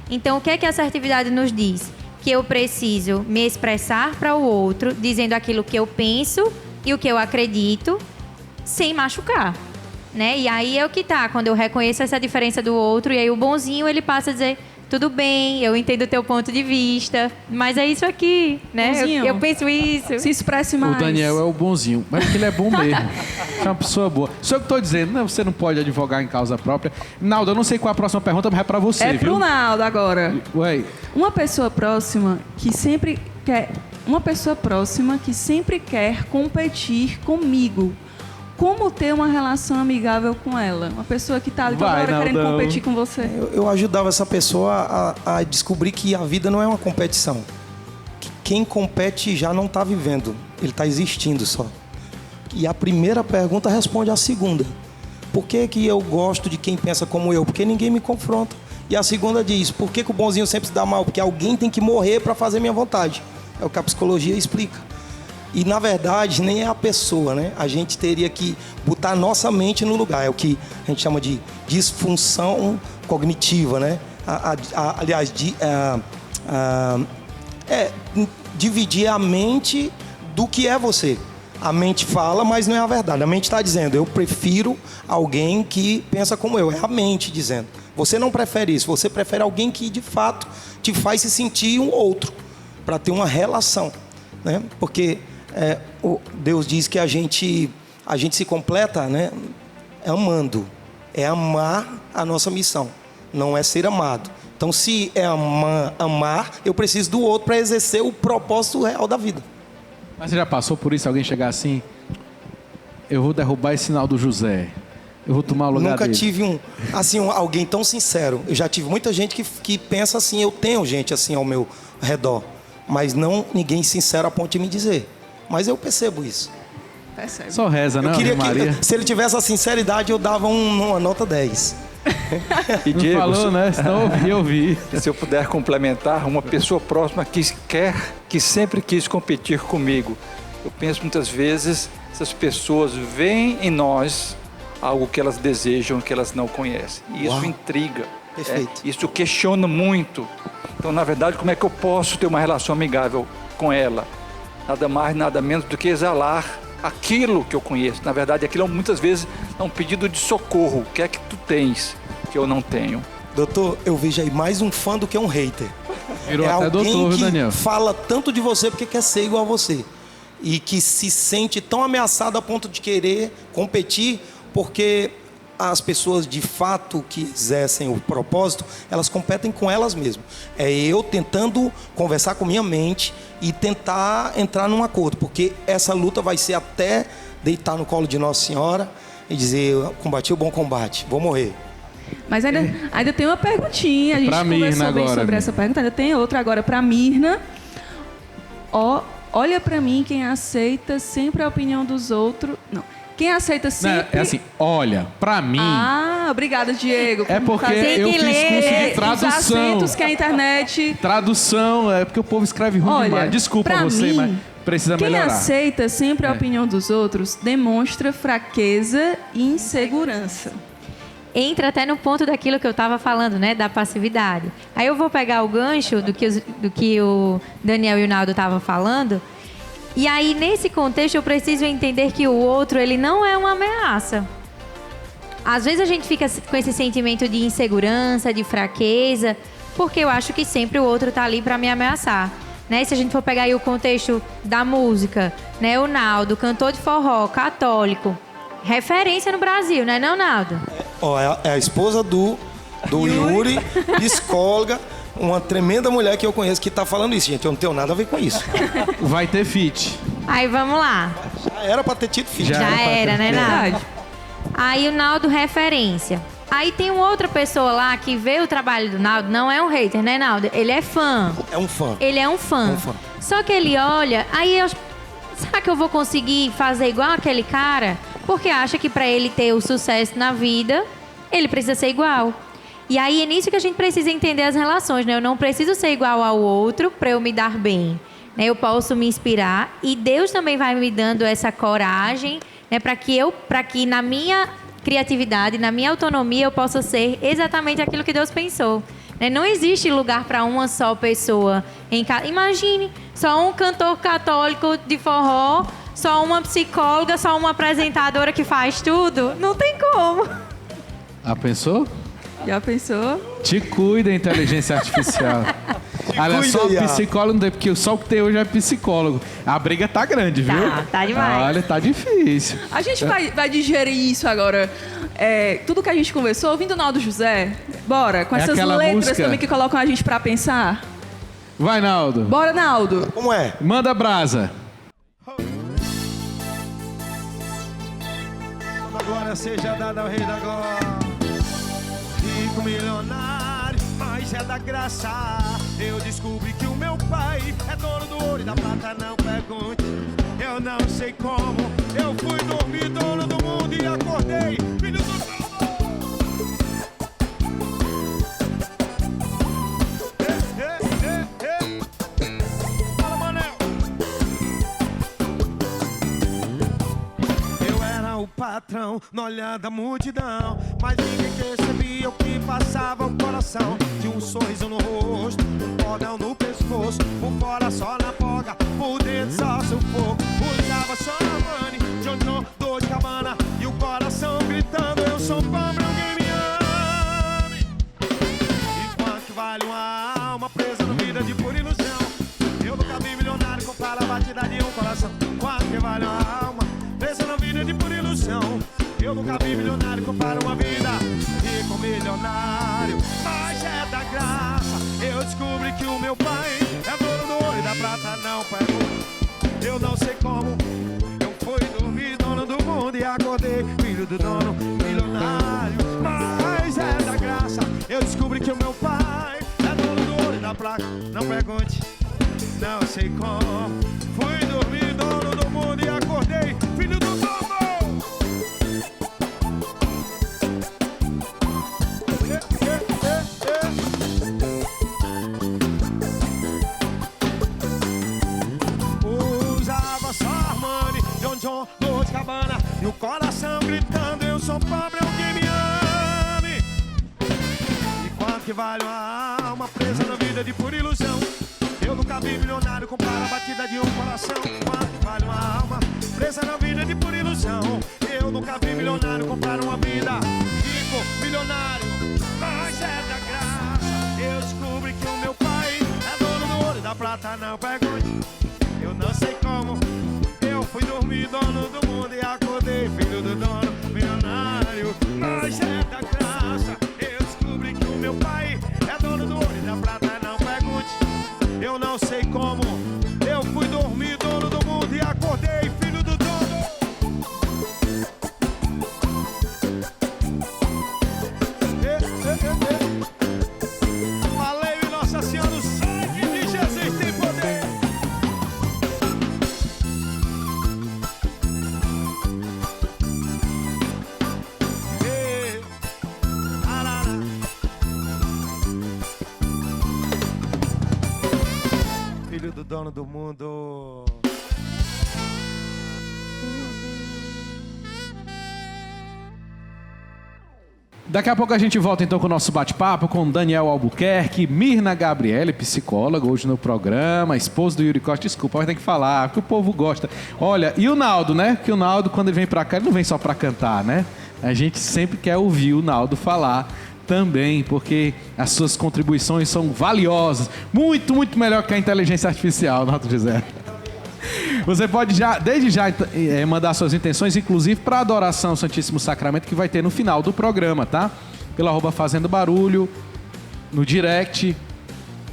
Então, o que é que a assertividade nos diz? Que eu preciso me expressar para o outro, dizendo aquilo que eu penso e o que eu acredito, sem machucar. Né? E aí é o que tá, quando eu reconheço essa diferença do outro, e aí o bonzinho, ele passa a dizer, tudo bem, eu entendo o teu ponto de vista, mas é isso aqui, né? Bonzinho, Eu penso isso. Se expresse mais. O Daniel é o bonzinho, mas porque ele é bom mesmo. É uma pessoa boa. Só que eu tô dizendo, né, você não pode advogar em causa própria. Naldo, eu não sei qual é a próxima pergunta, mas é pra você, É viu? pro Naldo agora. Ué, Uma pessoa próxima que sempre quer competir comigo. Como ter uma relação amigável com ela? Uma pessoa que tá ali toda Vai, hora querendo Naldão. competir com você. Eu ajudava essa pessoa a descobrir que a vida não é uma competição. Que quem compete já não está vivendo, ele está existindo só. E a primeira pergunta responde à segunda. por que eu gosto de quem pensa como eu? Porque ninguém me confronta. E a segunda diz, por que o bonzinho sempre se dá mal? Porque alguém tem que morrer para fazer minha vontade. É o que a psicologia explica. E, na verdade, nem é a pessoa, né? A gente teria que botar a nossa mente no lugar. É o que a gente chama de disfunção cognitiva, né? Aliás, dividir a mente do que é você. A mente fala, mas não é a verdade. A mente está dizendo, eu prefiro alguém que pensa como eu. É a mente dizendo. Você não prefere isso. Você prefere alguém que, de fato, te faz se sentir um outro. Para ter uma relação, né? Porque Deus diz que a gente se completa, né? Amando. É amar a nossa missão. Não é ser amado. Então, se é amar, eu preciso do outro para exercer o propósito real da vida. Mas você já passou por isso? Alguém chegar assim, eu vou derrubar esse sinal do José, eu vou tomar o lugar Nunca dele. tive alguém tão sincero. Eu já tive muita gente que pensa assim, eu tenho gente assim ao meu redor, mas não ninguém sincero a ponto de me dizer. Mas eu percebo isso. Percebe. Só reza, né, Eu queria Maria? que, se ele tivesse a sinceridade, eu dava uma nota 10. E Não Diego, falou, né? Senão eu ouvi. se eu puder complementar, uma pessoa próxima que sempre quis competir comigo. Eu penso muitas vezes, essas pessoas veem em nós algo que elas desejam, que elas não conhecem. E isso intriga. Perfeito. Isso questiona muito. Então, na verdade, como é que eu posso ter uma relação amigável com ela? Nada mais, nada menos do que exalar aquilo que eu conheço. Na verdade, aquilo muitas vezes é um pedido de socorro. O que é que tu tens que eu não tenho? Doutor, eu vejo aí mais um fã do que um hater. Virou é até alguém doutor, que Daniel. fala tanto de você porque quer ser igual a você. E que se sente tão ameaçado a ponto de querer competir porque as pessoas de fato que exercem o propósito, elas competem com elas mesmas. É eu tentando conversar com minha mente e tentar entrar num acordo, porque essa luta vai ser até deitar no colo de Nossa Senhora e dizer, eu combati o bom combate, vou morrer. Mas ainda tem uma perguntinha, a gente Pra conversou Mirna bem agora, sobre essa pergunta, ainda tem outra agora para Mirna. Olha para mim, quem aceita sempre a opinião dos outros... Não. Quem aceita sempre... É assim, olha, pra mim... Ah, obrigada, Diego. É porque eu fiz curso de tradução. Os acentos que a internet... Tradução, é porque o povo escreve ruim demais. Desculpa pra você, mim, mas precisa quem melhorar. aceita sempre a opinião dos outros demonstra fraqueza e insegurança. Entra até no ponto daquilo que eu estava falando, né? Da passividade. Aí eu vou pegar o gancho do que o Daniel e o Naldo estavam falando. E aí, nesse contexto, eu preciso entender que o outro, ele não é uma ameaça. Às vezes a gente fica com esse sentimento de insegurança, de fraqueza, porque eu acho que sempre o outro tá ali para me ameaçar. Né? Se a gente for pegar aí o contexto da música, né? O Naldo, cantor de forró, católico, referência no Brasil, né, não, Naldo? É a esposa do Yuri, psicóloga, uma tremenda mulher que eu conheço que está falando isso, gente. Eu não tenho nada a ver com isso. Vai ter feat. Aí vamos lá. Já era para ter tido feat. Já era, né, Naldo? Verdade. Aí o Naldo, referência. Aí tem uma outra pessoa lá que vê o trabalho do Naldo, não é um hater, né, Naldo? Ele é fã. É um fã. Ele é um fã. Só que ele olha, será que eu vou conseguir fazer igual aquele cara? Porque acha que para ele ter o sucesso na vida, ele precisa ser igual. E aí é nisso que a gente precisa entender as relações, né? Eu não preciso ser igual ao outro para eu me dar bem. Né? Eu posso me inspirar e Deus também vai me dando essa coragem, né? Para que na minha criatividade, na minha autonomia, eu possa ser exatamente aquilo que Deus pensou. Né? Não existe lugar para uma só pessoa. Imagine, só um cantor católico de forró, só uma psicóloga, só uma apresentadora que faz tudo. Não tem como. Ah, pensou? Já pensou? Te cuida, inteligência artificial. Olha, só psicólogo não tem, porque só o que tem hoje é psicólogo. A briga tá grande, viu? Tá demais. Olha, tá difícil. A gente vai digerir isso agora. Tudo que a gente conversou, ouvindo o Naldo José. Bora, com essas letras música também que colocam a gente pra pensar. Vai, Naldo. Bora, Naldo. Como é? Manda brasa. A glória seja dada ao Rei da Glória. Rico, milionário, mas é da graça. Eu descobri que o meu pai é dono do ouro e da prata, não pergunte. Eu não sei como, eu fui dormir, dono do mundo e acordei, filho do dono. Fala, Manel. Eu era o patrão, no olhar da multidão, mas ninguém percebia o que passava o coração. Tinha um sorriso no rosto, um cordão no pescoço, por fora só na folga, por dentro só sufoco. Usava só Armani, John John, Dolce & Gabbana, e o coração gritando: eu sou pobre, alguém me ame. E quanto vale uma alma presa na vida de pura ilusão? Eu nunca vi milionário comprar a batida de um coração. Quanto que vale uma alma presa na vida de pura ilusão? Eu nunca vi milionário comprar uma vida. Rico milionário, mas é da graça. Eu descobri que o meu pai é dono do ouro e da prata, não pergunto. Eu não sei como, eu fui dormir, dono do mundo e acordei, filho do dono, milionário, mas é da graça. Eu descobri que o meu pai é dono do ouro e da prata, não pergunte. Não sei como, fui dormir, dono do mundo e acordei, filho do dono. Usava só Armani, John John, Dolce & Gabbana, e o coração gritando: eu sou pobre, alguém me ame. E quanto que vale uma alma presa na vida de pura ilusão? Eu nunca vi milionário comprar a batida de um coração. Quanto que vale uma alma presa na vida de pura ilusão? Eu nunca vi milionário comprar uma vida. Rico, milionário, mas é da graça. Eu descobri que o meu pai é dono do ouro e da prata, não pergunte. Eu não sei como, eu fui dormir, dono do mundo e acordei, filho do dono, milionário, mas é da graça. Eu descobri que o meu pai é dono do ouro e da prata, não pergunte. Eu não sei como, eu fui dormir, dono do mundo e acordei, filho do dono. Falei, Nossa Senhora, o sangue de Jesus tem poder. Filho do dono do mundo. Daqui a pouco a gente volta então com o nosso bate-papo com Daniel Albuquerque, Mirna Gabriele, psicóloga, hoje no programa, esposa do Yuri Costa. Desculpa, mas tem que falar, porque o povo gosta. Olha, e o Naldo, né? Porque o Naldo, quando ele vem pra cá, ele não vem só pra cantar, né? A gente sempre quer ouvir o Naldo falar também, porque as suas contribuições são valiosas. Muito, muito melhor que a inteligência artificial, Naldo José. Você pode desde já mandar suas intenções, inclusive para a adoração ao Santíssimo Sacramento, que vai ter no final do programa, tá? Pelo @Fazendo Barulho, no direct.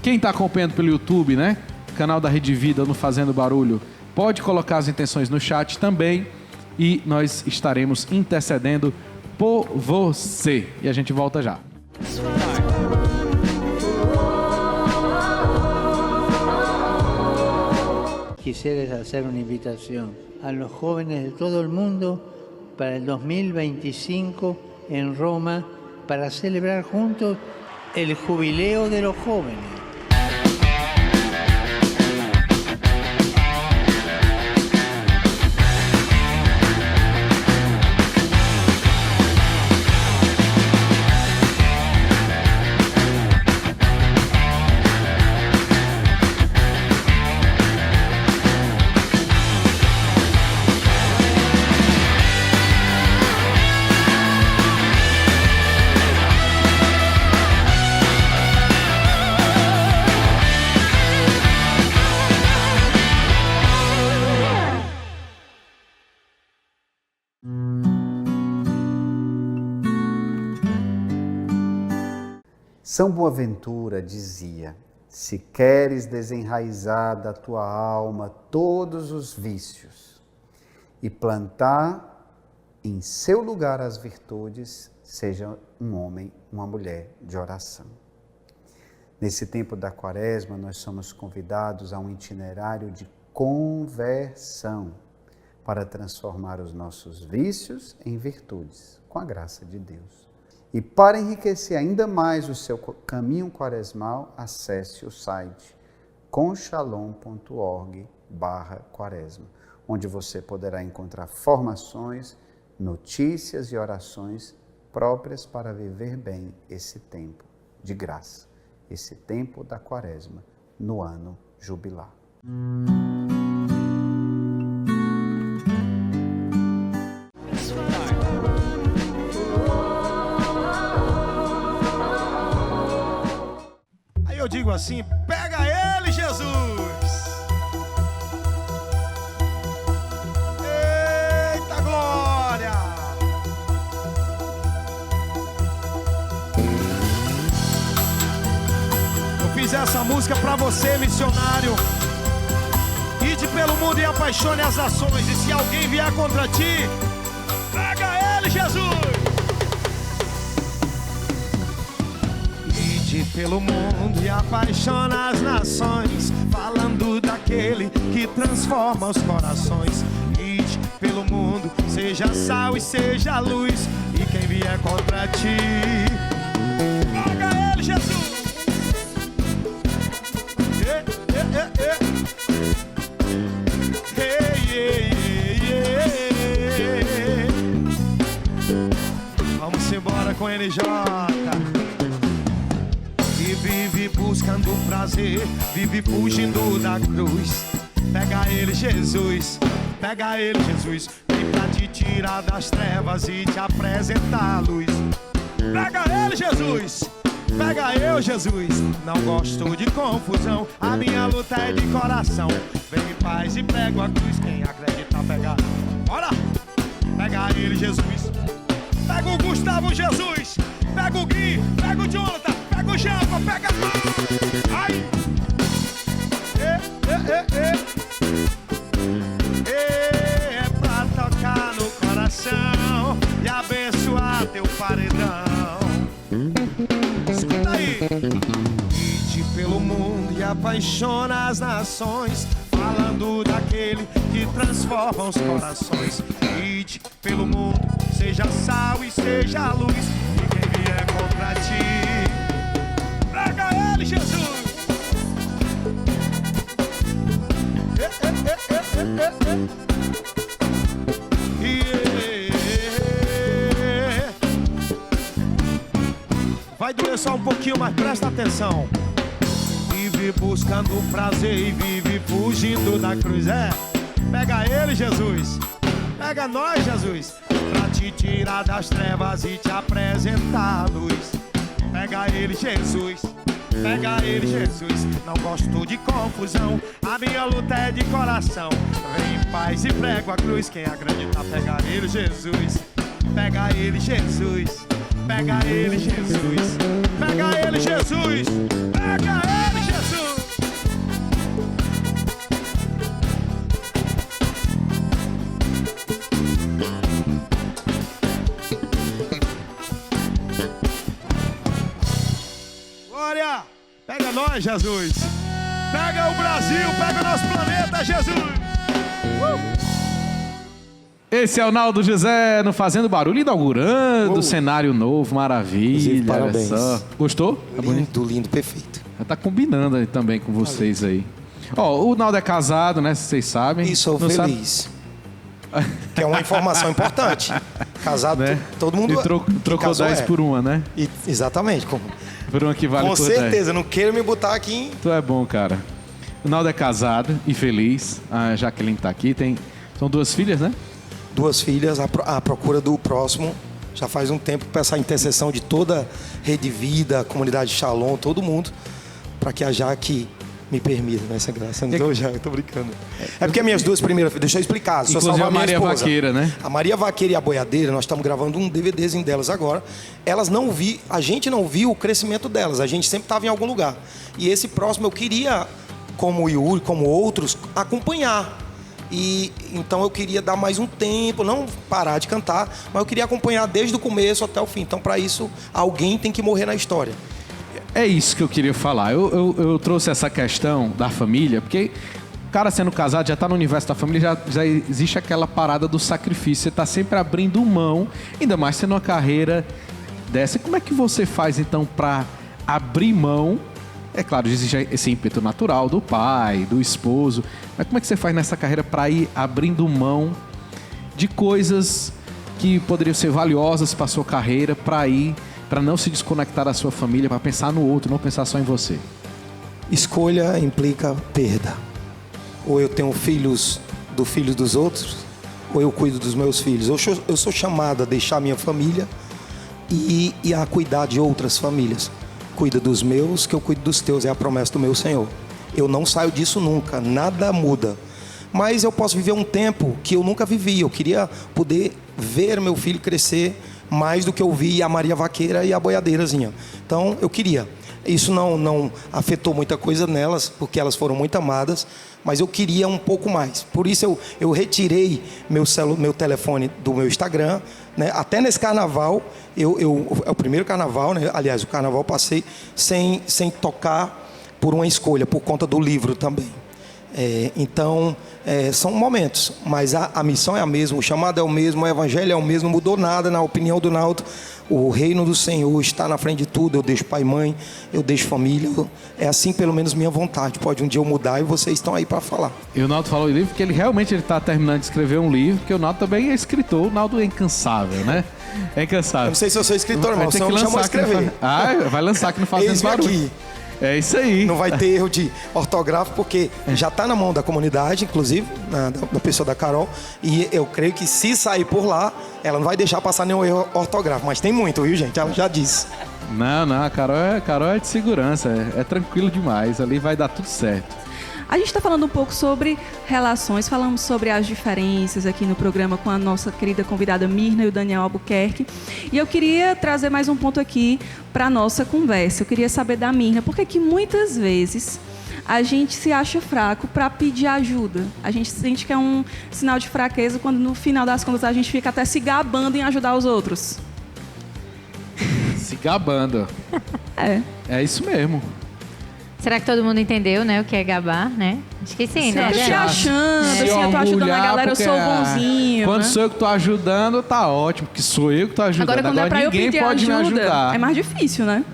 Quem está acompanhando pelo YouTube, né? Canal da Rede Vida no Fazendo Barulho, pode colocar as intenções no chat também e nós estaremos intercedendo por você. E a gente volta já. Quisiera hacer una invitación a los jóvenes de todo el mundo para el 2025 en Roma para celebrar juntos el jubileo de los jóvenes. São Boaventura dizia: se queres desenraizar da tua alma todos os vícios e plantar em seu lugar as virtudes, seja um homem, uma mulher de oração. Nesse tempo da Quaresma, nós somos convidados a um itinerário de conversão para transformar os nossos vícios em virtudes, com a graça de Deus. E para enriquecer ainda mais o seu caminho quaresmal, acesse o site conshalom.org/quaresma, onde você poderá encontrar formações, notícias e orações próprias para viver bem esse tempo de graça, esse tempo da Quaresma, no ano jubilar. Aí eu digo assim, pega ele, Jesus! Eita glória! Eu fiz essa música pra você, missionário. Ide pelo mundo e apaixone as nações. E se alguém vier contra ti, pega ele, Jesus! Ide pelo mundo e apaixona as nações, falando daquele que transforma os corações. Ide pelo mundo, seja sal e seja luz, e quem vier contra ti, pega ele, Jesus! Vamos embora com NJ. E vive buscando prazer, vive fugindo da cruz. Pega ele, Jesus, pega ele, Jesus. Vem pra te tirar das trevas e te apresentar a luz. Pega ele, Jesus, pega eu, Jesus. Não gosto de confusão, a minha luta é de coração. Vem em paz e prego a cruz, quem acredita pega. Bora! Pega ele, Jesus. Pega o Gustavo, Jesus. Pega o Gui, pega o Jonathan, pega o Jampa, pega tudo. Ai! É pra tocar no coração e abençoar teu paredão. Escuta aí. Ide pelo mundo e apaixona as nações, falando daquele que transforma os corações. Ide pelo mundo, seja sal e seja luz, e quem vier contra ti, pega ele, Jesus! Vai doer só um pouquinho, mas presta atenção. Vive buscando prazer e vive fugindo da cruz. Pega ele, Jesus. Pega nós, Jesus, pra te tirar das trevas e te apresentar a luz. Pega ele, Jesus. Pega ele, Jesus. Não gosto de confusão, a minha luta é de coração. Vem em paz e prego a cruz, quem acredita pega ele, Jesus. Pega ele, Jesus. Pega ele, Jesus. Pega ele, Jesus. Pega ele, Jesus. Glória! Pega nós, Jesus. Pega o Brasil, pega o nosso planeta, Jesus. Esse é o Naldo José no Fazendo Barulho, inaugurando cenário novo, maravilha. Parabéns. Olha só. Gostou? Tá lindo, lindo, perfeito. Tá combinando aí também com vocês aí. Ó, o Naldo é casado, né? Vocês sabem. E sou feliz. Que é uma informação importante. Casado, né? Todo mundo... E trocou 10 por uma, né? Exatamente. Por uma que vale com por certeza, 10. não queira me botar aqui em... Tu é bom, cara. O Naldo é casado e feliz. A Jaqueline tá aqui. São 2 filhas, né? 2 filhas, à procura do próximo. Já faz um tempo para essa intercessão de toda a Rede Vida, a comunidade Shalom, todo mundo, para que a Jaque me permita nessa graça. Então, eu tô brincando. É porque minhas 2 primeiras filhas, deixa eu explicar. Só inclusive salvar a Maria minha esposa. Vaqueira, né? A Maria Vaqueira e a Boiadeira, nós estamos gravando um DVDzinho delas agora. A gente não viu o crescimento delas, a gente sempre estava em algum lugar. E esse próximo eu queria, como o Yuri, como outros, acompanhar. E então eu queria dar mais um tempo, não parar de cantar, mas eu queria acompanhar desde o começo até o fim. Então, para isso, alguém tem que morrer na história. É isso que eu queria falar. Eu trouxe essa questão da família, porque o cara sendo casado, já está no universo da família, já existe aquela parada do sacrifício. Você está sempre abrindo mão, ainda mais tendo uma carreira dessa. Como é que você faz, então, para abrir mão? É claro, existe esse ímpeto natural do pai, do esposo. Mas como é que você faz nessa carreira para ir abrindo mão de coisas que poderiam ser valiosas para a sua carreira, para não se desconectar da sua família, para pensar no outro, não pensar só em você? Escolha implica perda. Ou eu tenho filhos dos outros, ou eu cuido dos meus filhos. Eu sou chamado a deixar minha família e a cuidar de outras famílias. Cuida dos meus, que eu cuido dos teus. É a promessa do meu Senhor. Eu não saio disso nunca, nada muda. Mas eu posso viver um tempo que eu nunca vivi. Eu queria poder ver meu filho crescer mais do que eu vi a Maria Vaqueira e a boiadeirazinha. Então, eu queria. Isso não afetou muita coisa nelas, porque elas foram muito amadas, mas eu queria um pouco mais. Por isso, eu retirei meu telefone do meu Instagram, né? Até nesse carnaval, é o primeiro carnaval, né? Aliás, o carnaval eu passei sem tocar por uma escolha, por conta do livro também. Então, são momentos, mas a missão é a mesma, o chamado é o mesmo, o evangelho é o mesmo, não mudou nada na opinião do Naldo. O reino do Senhor está na frente de tudo. Eu deixo pai e mãe, eu deixo família. É assim, pelo menos, minha vontade. Pode um dia eu mudar e vocês estão aí para falar. E o Naldo falou o livro porque ele realmente está terminando de escrever um livro, porque o Naldo também é escritor. O Naldo é incansável, né? É incansável. Eu não sei se eu sou escritor, mas senão me chamou a escrever. Vai lançar que não faz mais barulho. Aqui. É isso aí. Não vai ter erro de ortográfico, porque já está na mão da comunidade, inclusive, da pessoa da Carol. E eu creio que se sair por lá, ela não vai deixar passar nenhum erro ortográfico. Mas tem muito, viu, gente? Ela já disse. Não, a Carol é de segurança. É tranquilo demais. Ali vai dar tudo certo. A gente está falando um pouco sobre relações, falamos sobre as diferenças aqui no programa com a nossa querida convidada Mirna e o Daniel Albuquerque. E eu queria trazer mais um ponto aqui para a nossa conversa. Eu queria saber da Mirna, por que muitas vezes a gente se acha fraco para pedir ajuda? A gente sente que é um sinal de fraqueza quando no final das contas a gente fica até se gabando em ajudar os outros. Se gabando. É isso mesmo. Será que todo mundo entendeu, né, o que é gabar, né? Acho que sim, né? Se achando, assim, eu tô ajudando a galera, eu sou bonzinho. Quando né? sou eu que tô ajudando, tá ótimo, porque sou eu que tô ajudando. Agora, quando é pra ninguém eu pedir pode ajuda, me ajudar. é mais difícil, né?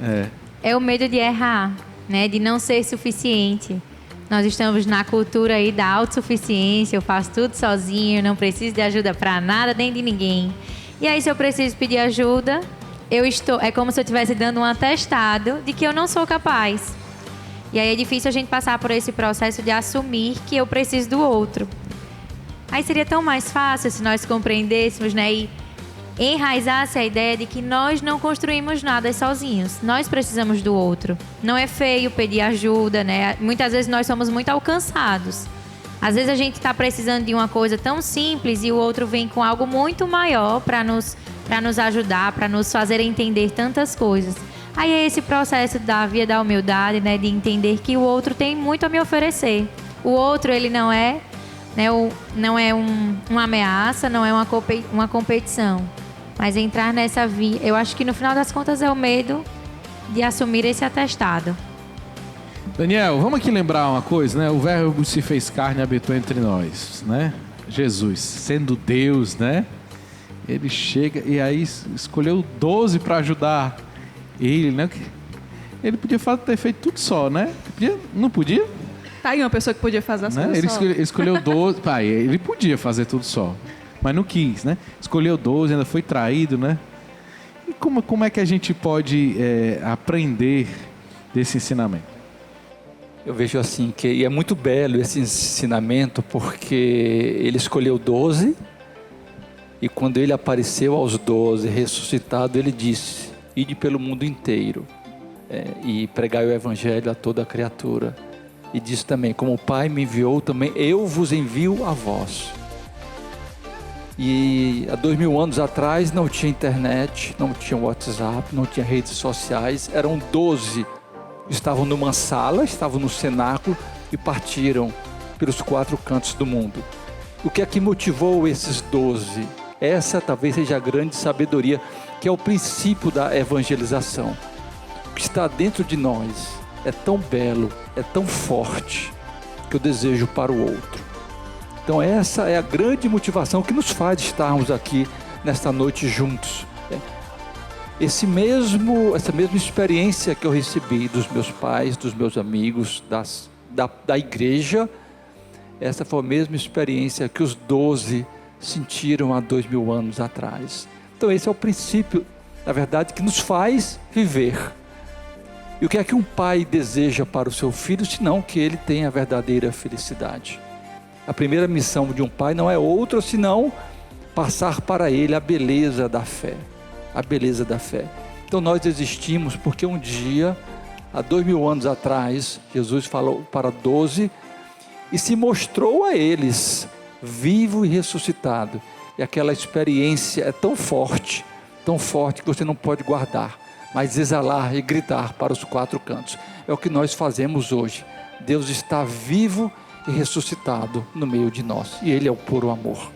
É o medo de errar, né? De não ser suficiente. Nós estamos na cultura aí da autossuficiência, eu faço tudo sozinho, não preciso de ajuda pra nada, nem de ninguém. E aí, se eu preciso pedir ajuda, é como se eu estivesse dando um atestado de que eu não sou capaz. E aí é difícil a gente passar por esse processo de assumir que eu preciso do outro. Aí seria tão mais fácil se nós compreendêssemos, né, e enraizasse a ideia de que nós não construímos nada sozinhos. Nós precisamos do outro. Não é feio pedir ajuda, né? Muitas vezes nós somos muito alcançados. Às vezes a gente está precisando de uma coisa tão simples e o outro vem com algo muito maior para nos ajudar, para nos fazer entender tantas coisas. Aí é esse processo da via da humildade, né, de entender que o outro tem muito a me oferecer. O outro, ele não é, né, uma ameaça, não é uma competição. Mas entrar nessa via, eu acho que no final das contas é o medo de assumir esse atestado. Daniel, vamos aqui lembrar uma coisa, né? O Verbo se fez carne e habitou entre nós, né? Jesus, sendo Deus, né? Ele chega e aí escolheu 12 para ajudar ele, né? Ele podia ter feito tudo só, né? Não podia? Tá aí uma pessoa que podia fazer as coisas só. Ele escolheu 12. Pai, ele podia fazer tudo só, mas não quis, né? Escolheu 12, ainda foi traído, né? E como é que a gente pode aprender desse ensinamento? Eu vejo assim, e é muito belo esse ensinamento, porque ele escolheu 12, e quando ele apareceu aos 12, ressuscitado, ele disse: ide pelo mundo inteiro e pregai o evangelho a toda criatura. E diz também: como o Pai me enviou, também eu vos envio a vós. E há 2000 anos atrás não tinha internet, não tinha WhatsApp, não tinha redes sociais. Eram 12, estavam numa sala, estavam no cenáculo e partiram pelos 4 cantos do mundo. O que é que motivou esses 12? Essa talvez seja a grande sabedoria, que é o princípio da evangelização. que está dentro de nós é tão belo, é tão forte, que eu desejo para o outro. Então essa é a grande motivação que nos faz estarmos aqui nesta noite juntos. Essa mesma experiência que eu recebi dos meus pais, dos meus amigos, da igreja, essa foi a mesma experiência que os 12 sentiram há 2000 anos atrás. Então esse é o princípio, na verdade, que nos faz viver. E o que é que um pai deseja para o seu filho, senão que ele tenha a verdadeira felicidade? A primeira missão de um pai não é outra, senão passar para ele a beleza da fé. A beleza da fé. Então nós existimos porque um dia, há 2000 anos atrás, Jesus falou para 12 e se mostrou a eles, vivo e ressuscitado. E aquela experiência é tão forte que você não pode guardar, mas exalar e gritar para os 4 cantos. É o que nós fazemos hoje. Deus está vivo e ressuscitado no meio de nós, e Ele é o puro amor.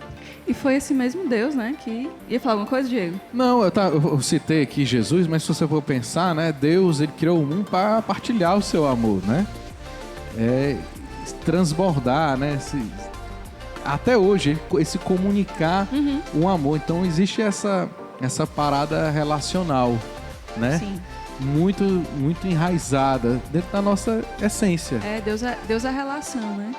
E foi esse mesmo Deus, né, que... Ia falar alguma coisa, Diego? Não, eu citei aqui Jesus, mas se você for pensar, né, Deus, ele criou o mundo para partilhar o seu amor, né? Transbordar, né? Até hoje, esse comunicar um amor. Então existe essa parada relacional, né? Sim. Muito, muito enraizada dentro da nossa essência. Deus é relação, né?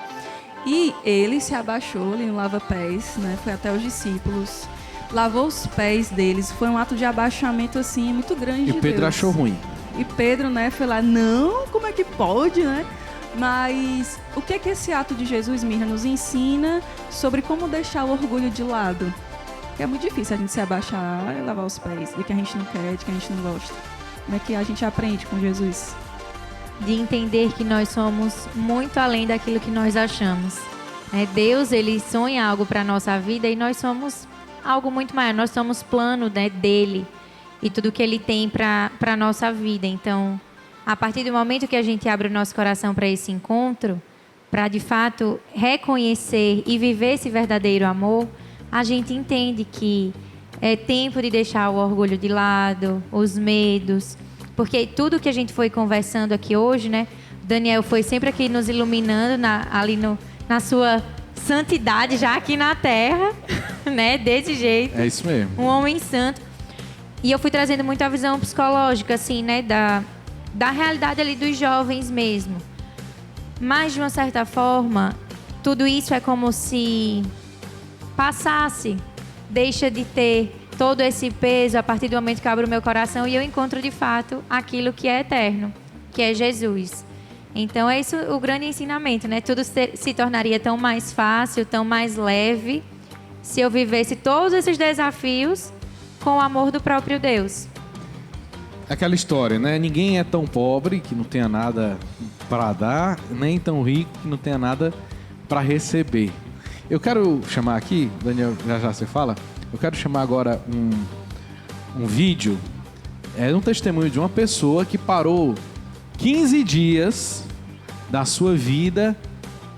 E ele se abaixou ali no lava-pés, né? Foi até os discípulos, lavou os pés deles. Foi um ato de abaixamento, assim, muito grande de Deus. E Pedro achou ruim. E Pedro, né, foi lá, não, como é que pode, né? Mas o que é que esse ato de Jesus, Mirna, nos ensina sobre como deixar o orgulho de lado? É muito difícil a gente se abaixar e lavar os pés, de que a gente não quer, de que a gente não gosta. Como é que a gente aprende com Jesus? De entender que nós somos muito além daquilo que nós achamos. Deus, ele sonha algo para a nossa vida e nós somos algo muito maior. Nós somos plano, né, dele e tudo que ele tem para a nossa vida. Então, a partir do momento que a gente abre o nosso coração para esse encontro, para de fato reconhecer e viver esse verdadeiro amor, a gente entende que é tempo de deixar o orgulho de lado, os medos. Porque tudo que a gente foi conversando aqui hoje, né? Daniel foi sempre aqui nos iluminando na sua santidade, já aqui na terra, né? Desse jeito. É isso mesmo. Um homem santo. E eu fui trazendo muito a visão psicológica, assim, né? Da realidade ali dos jovens mesmo. Mas, de uma certa forma, tudo isso é como se passasse. Deixa de ter todo esse peso a partir do momento que eu abro o meu coração e eu encontro de fato aquilo que é eterno, que é Jesus. Então é isso o grande ensinamento, né? Tudo se tornaria tão mais fácil, tão mais leve, se eu vivesse todos esses desafios com o amor do próprio Deus. Aquela história, né? Ninguém é tão pobre que não tenha nada para dar, nem tão rico que não tenha nada para receber. Eu quero chamar aqui, Daniel, já você fala, eu quero chamar agora um vídeo, um testemunho de uma pessoa que parou 15 dias da sua vida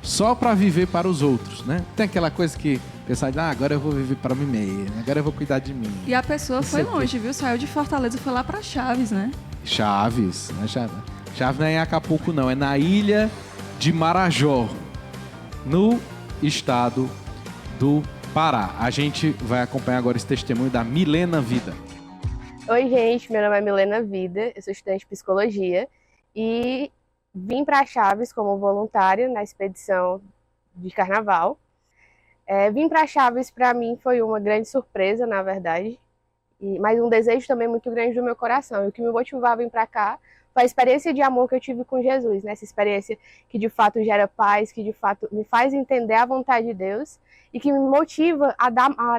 só para viver para os outros, né? Tem aquela coisa que o pessoal diz, agora eu vou viver para mim mesmo, agora eu vou cuidar de mim. E a pessoa foi longe, viu? Saiu de Fortaleza e foi lá para Chaves, né? Chaves, né? Chaves não é em Acapulco não, é na ilha de Marajó, no estado do Pará. A gente vai acompanhar agora esse testemunho da Milena Vida. Oi, gente, meu nome é Milena Vida, eu sou estudante de psicologia e vim para Chaves como voluntária na expedição de carnaval. Vim para Chaves, para mim, foi uma grande surpresa, na verdade, mas um desejo também muito grande do meu coração. E o que me motivava a vir para cá foi a experiência de amor que eu tive com Jesus, né? Essa experiência que de fato gera paz, que de fato me faz entender a vontade de Deus e que me motiva a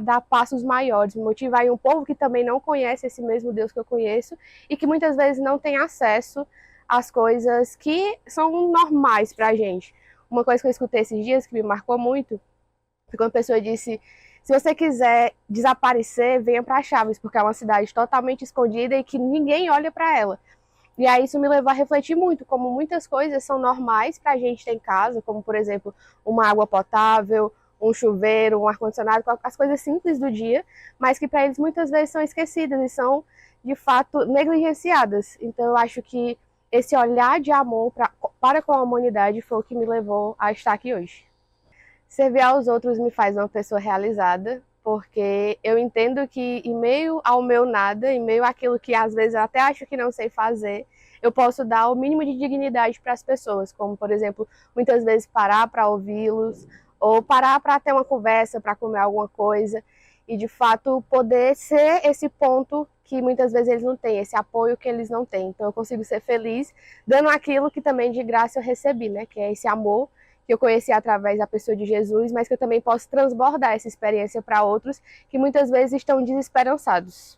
dar passos maiores, me motiva a ir um povo que também não conhece esse mesmo Deus que eu conheço e que muitas vezes não tem acesso às coisas que são normais pra gente. Uma coisa que eu escutei esses dias que me marcou muito foi quando a pessoa disse: se você quiser desaparecer, venha para Chaves, porque é uma cidade totalmente escondida e que ninguém olha para ela. E aí isso me levou a refletir muito, como muitas coisas são normais pra gente ter em casa, como por exemplo, uma água potável, um chuveiro, um ar-condicionado, as coisas simples do dia, mas que para eles muitas vezes são esquecidas e são de fato, negligenciadas. Então, eu acho que esse olhar de amor para com a humanidade foi o que me levou a estar aqui hoje. Servir aos outros me faz uma pessoa realizada, porque eu entendo que em meio ao meu nada, em meio àquilo que às vezes eu até acho que não sei fazer, eu posso dar o mínimo de dignidade para as pessoas, como, por exemplo, muitas vezes parar para ouvi-los, ou parar para ter uma conversa, para comer alguma coisa, e de fato poder ser esse ponto que muitas vezes eles não têm, esse apoio que eles não têm. Então eu consigo ser feliz dando aquilo que também de graça eu recebi, né? Que é esse amor que eu conheci através da pessoa de Jesus, mas que eu também posso transbordar essa experiência para outros que muitas vezes estão desesperançados.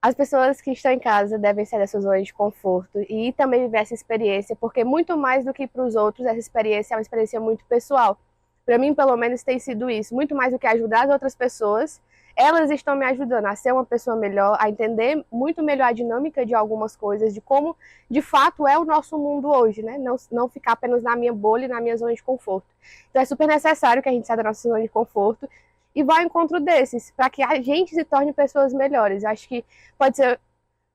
As pessoas que estão em casa devem sair da sua zona de conforto e também viver essa experiência, porque muito mais do que para os outros, essa experiência é uma experiência muito pessoal. Para mim, pelo menos, tem sido isso. Muito mais do que ajudar as outras pessoas, elas estão me ajudando a ser uma pessoa melhor, a entender muito melhor a dinâmica de algumas coisas, de como, de fato, é o nosso mundo hoje, né? Não ficar apenas na minha bolha e na minha zona de conforto. Então, é super necessário que a gente saia da nossa zona de conforto e vá ao encontro desses, para que a gente se torne pessoas melhores. Eu acho que pode ser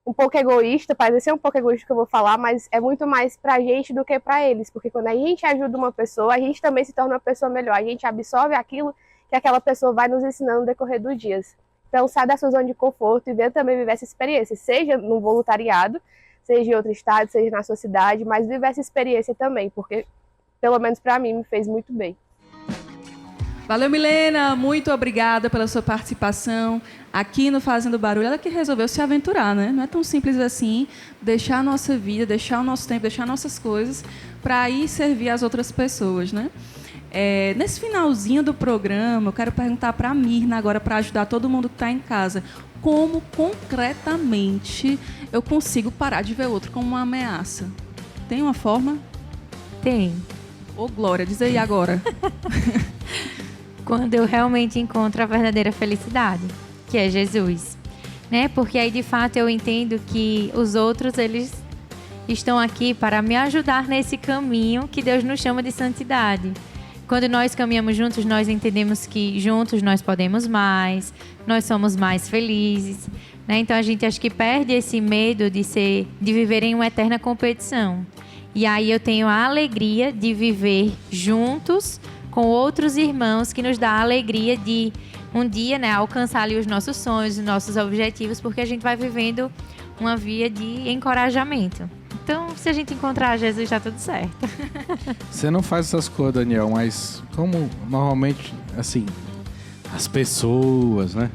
um pouco egoísta, parece ser um pouco egoísta que eu vou falar, mas é muito mais pra gente do que pra eles, porque quando a gente ajuda uma pessoa, a gente também se torna uma pessoa melhor, a gente absorve aquilo que aquela pessoa vai nos ensinando no decorrer dos dias. Então, sai da sua zona de conforto e venha também viver essa experiência, seja no voluntariado, seja em outro estado, seja na sua cidade, mas viver essa experiência também, porque, pelo menos pra mim, me fez muito bem. Valeu, Milena. Muito obrigada pela sua participação aqui no Fazendo Barulho. Ela que resolveu se aventurar, né? Não é tão simples assim deixar a nossa vida, deixar o nosso tempo, deixar nossas coisas para ir servir as outras pessoas, né? Nesse finalzinho do programa, eu quero perguntar para a Mirna agora, para ajudar todo mundo que está em casa, como concretamente eu consigo parar de ver o outro como uma ameaça? Tem uma forma? Tem. Ô, Glória, diz aí agora. Quando eu realmente encontro a verdadeira felicidade, que é Jesus, né? Porque aí, de fato, eu entendo que os outros, eles estão aqui para me ajudar nesse caminho que Deus nos chama de santidade. Quando nós caminhamos juntos, nós entendemos que juntos nós podemos mais, nós somos mais felizes, né? Então, a gente acho que perde esse medo de viver em uma eterna competição. E aí eu tenho a alegria de viver juntos com outros irmãos, que nos dá a alegria de um dia, né, alcançar ali os nossos sonhos, os nossos objetivos, porque a gente vai vivendo uma via de encorajamento. Então, se a gente encontrar Jesus, está tudo certo. Você não faz essas coisas, Daniel, mas como normalmente, assim, as pessoas, né?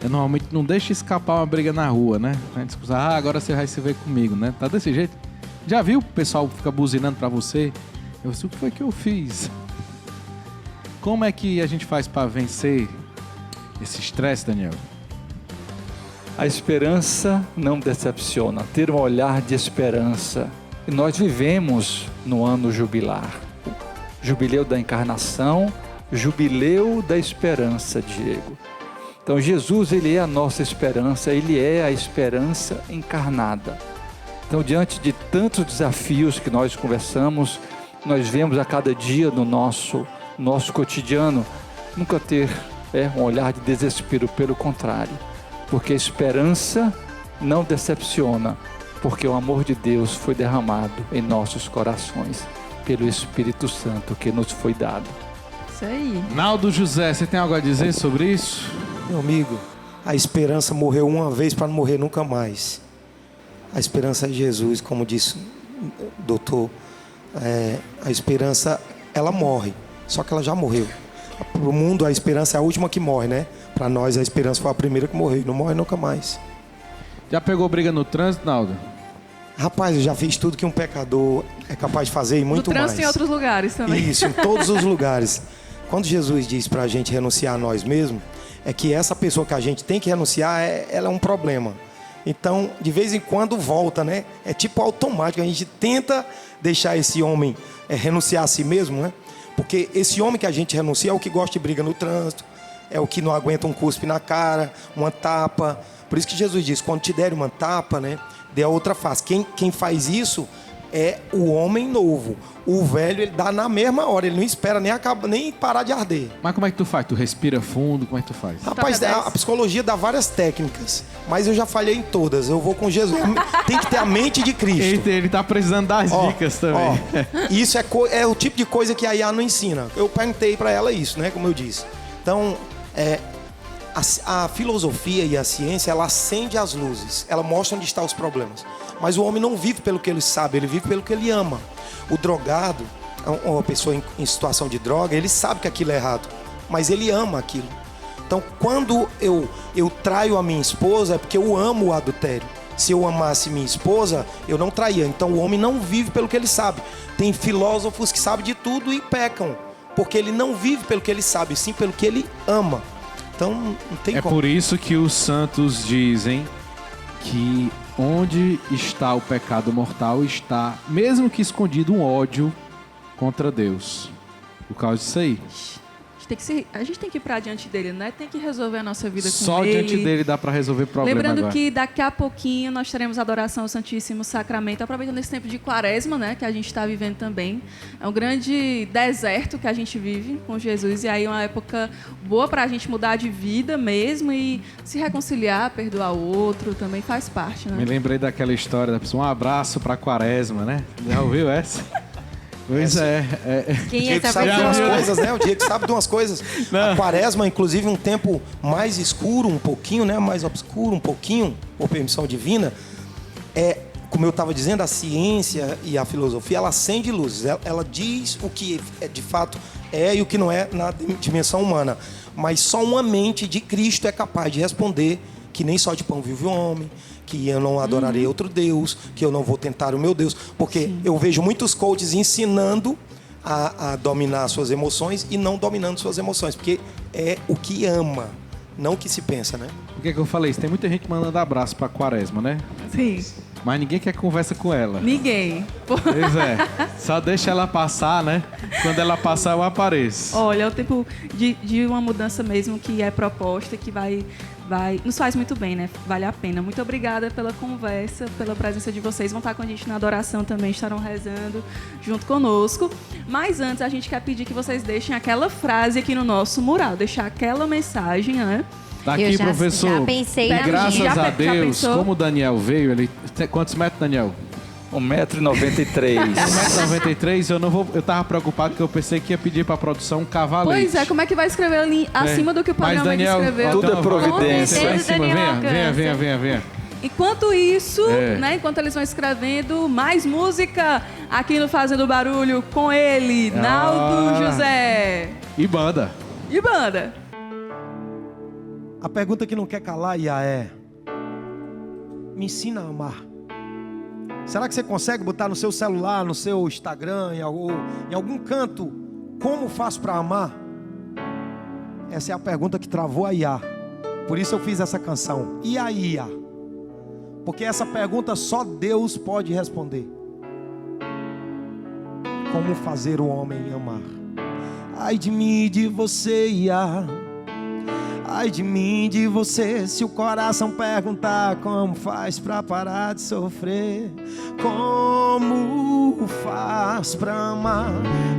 Eu normalmente não deixo escapar uma briga na rua, né? A gente escuta, agora você vai se ver comigo, né? Tá desse jeito? Já viu o pessoal fica buzinando pra você? Eu disse, o que foi que eu fiz? Como é que a gente faz para vencer esse estresse, Daniel? A esperança não decepciona, ter um olhar de esperança. E nós vivemos no ano jubilar. Jubileu da encarnação, jubileu da esperança, Diego. Então Jesus, ele é a nossa esperança, ele é a esperança encarnada. Então, diante de tantos desafios que nós conversamos, nós vemos a cada dia no nosso cotidiano, nunca ter um olhar de desespero, pelo contrário, porque a esperança não decepciona, porque o amor de Deus foi derramado em nossos corações, pelo Espírito Santo que nos foi dado. Isso aí. Naldo José, você tem algo a dizer sobre isso? Meu amigo, a esperança morreu uma vez para não morrer nunca mais. A esperança é Jesus, como disse o doutor. A esperança, ela morre, só que ela já morreu. Para o mundo, a esperança é a última que morre, né? Para nós, a esperança foi a primeira que morreu. Não morre nunca mais. Já pegou briga no trânsito, Naldo? Rapaz, eu já fiz tudo que um pecador é capaz de fazer e muito mais. No trânsito e em outros lugares também. Isso, em todos os lugares. Quando Jesus diz para a gente renunciar a nós mesmos, é que essa pessoa que a gente tem que renunciar, ela é um problema. Então, de vez em quando volta, né? É tipo automático. A gente tenta deixar esse homem renunciar a si mesmo, né? Porque esse homem que a gente renuncia é o que gosta de briga no trânsito, é o que não aguenta um cuspe na cara, uma tapa. Por isso que Jesus diz, quando te derem uma tapa, né? Dê a outra face. Quem faz isso é o homem novo. O velho, ele dá na mesma hora, ele não espera nem parar de arder. Mas como é que tu faz? Tu respira fundo? Como é que tu faz? Rapaz, a psicologia dá várias técnicas, mas eu já falhei em todas. Eu vou com Jesus. Tem que ter a mente de Cristo. Ele tá precisando das dicas também. Isso é o tipo de coisa que a IA não ensina. Eu perguntei pra ela isso, né? Como eu disse. Então, a filosofia e a ciência, ela acende as luzes. Ela mostra onde estão os problemas. Mas o homem não vive pelo que ele sabe, ele vive pelo que ele ama. O drogado, uma pessoa em situação de droga, ele sabe que aquilo é errado, mas ele ama aquilo. Então, quando eu traio a minha esposa, é porque eu amo o adultério. Se eu amasse minha esposa, eu não traía. Então, o homem não vive pelo que ele sabe. Tem filósofos que sabem de tudo e pecam, porque ele não vive pelo que ele sabe, sim pelo que ele ama. Então, não tem como. É por isso que os santos dizem que onde está o pecado mortal está, mesmo que escondido, um ódio contra Deus. Por causa disso aí. A gente tem que ir pra diante dele, né? Tem que resolver a nossa vida com Só ele. diante dele dá para resolver problema. Lembrando agora. que daqui a pouquinho nós teremos adoração ao Santíssimo Sacramento, aproveitando esse tempo de quaresma, né? Que a gente está vivendo também. É um grande deserto que a gente vive com Jesus, e aí é uma época boa para a gente mudar de vida mesmo e se reconciliar, perdoar o outro, também faz parte, né? Me lembrei daquela história da pessoa, um abraço para Quaresma, né? Já ouviu essa? Pois é. Quem é que sabe de umas coisas, né? O dia que sabe de umas coisas. Não. A quaresma, inclusive, um tempo mais escuro, um pouquinho, né? Mais obscuro, um pouquinho, por permissão divina. Como eu estava dizendo, a ciência e a filosofia, ela acende luzes. Ela diz o que de fato é e o que não é na dimensão humana. Mas só uma mente de Cristo é capaz de responder que nem só de pão vive o homem, que eu não adorarei outro Deus, que eu não vou tentar o meu Deus. Porque eu vejo muitos coaches ensinando a dominar suas emoções e não dominando suas emoções. Porque é o que ama, não o que se pensa, né? Por que eu falei isso? Tem muita gente mandando abraço pra Quaresma, né? Sim. Mas ninguém quer conversa com ela. Ninguém. Pois é. Só deixa ela passar, né? Quando ela passar, eu apareço. Olha, é o tempo de uma mudança mesmo que é proposta, que vai nos faz muito bem, né? Vale a pena. Muito obrigada pela conversa, pela presença de vocês. Vão estar com a gente na adoração também, estarão rezando junto conosco. Mas antes, a gente quer pedir que vocês deixem aquela frase aqui no nosso mural, deixar aquela mensagem, né? Tá aqui, professor. Já pensei na graças minha. a Deus, como o Daniel veio, ele... Quantos metros, Daniel? 1,93 m. 1,93 m, eu tava preocupado porque eu pensei que ia pedir pra produção um cavalete. Pois é, como é que vai escrever ali acima do que o programa Daniel, escreveu? Tudo é providência. Lá em cima, venha. Enquanto isso, né, enquanto eles vão escrevendo, mais música aqui no Fazendo Barulho com ele, Naldo José. E banda. A pergunta que não quer calar, Ia, é: me ensina a amar. Será que você consegue botar no seu celular, no seu Instagram, em algum canto, como faço para amar? Essa é a pergunta que travou a Ia. Por isso eu fiz essa canção, Ia. Porque essa pergunta só Deus pode responder. Como fazer o homem amar? Ai de mim e de você, Ia. Ai de mim, de você, se o coração perguntar como faz pra parar de sofrer. Como faz pra amar?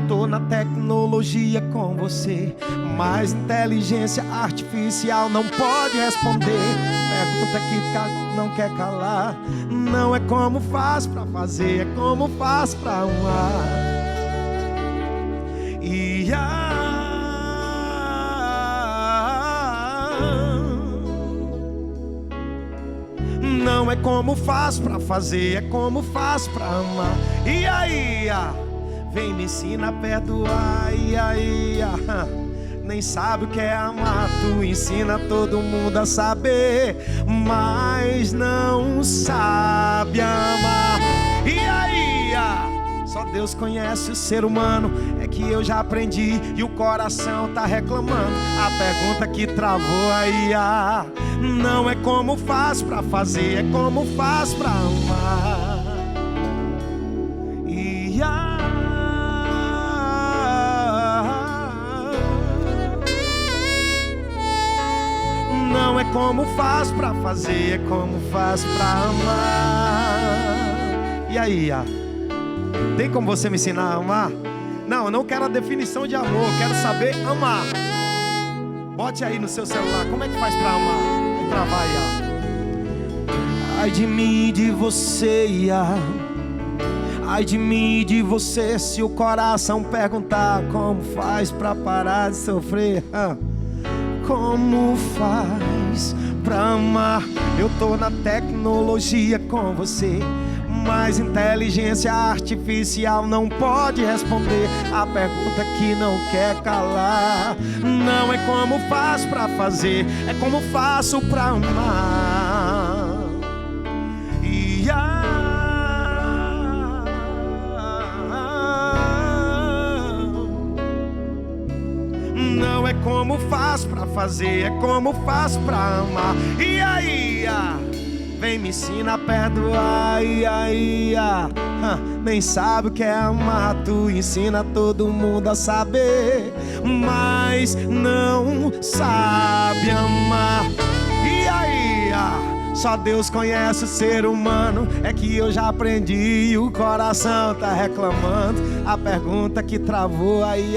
Tô na tecnologia com você, mas inteligência artificial não pode responder. Pergunta que não quer calar. Não é como faz pra fazer, é como faz pra amar. E não é como faz pra fazer, é como faz pra amar. E aí, vem me ensina a perdoar. E aí, nem sabe o que é amar. Tu ensina todo mundo a saber, mas não sabe amar. E aí, só Deus conhece o ser humano. É que eu já aprendi e o coração tá reclamando. A pergunta que travou aí, não é como faz pra fazer, é como faz pra amar. E não é como faz pra fazer, é como faz pra amar. E aí, Tem como você me ensinar a amar? Não, eu não quero a definição de amor, eu quero saber amar. Bote aí no seu celular, como é que faz pra amar? Vai travar aí, ó. Ai de mim, de você, ai de mim, de você, se o coração perguntar como faz pra parar de sofrer. Como faz pra amar? Eu tô na tecnologia com você, mas inteligência artificial não pode responder a pergunta que não quer calar. Não é como faço pra fazer, é como faço pra amar. Não é como faço pra fazer, é como faço pra amar. E aí, vem me ensina a perdoar. Nem sabe o que é amar, tu ensina todo mundo a saber, mas não sabe amar. E aí, só Deus conhece o ser humano, é que eu já aprendi e o coração tá reclamando. A pergunta que travou aí,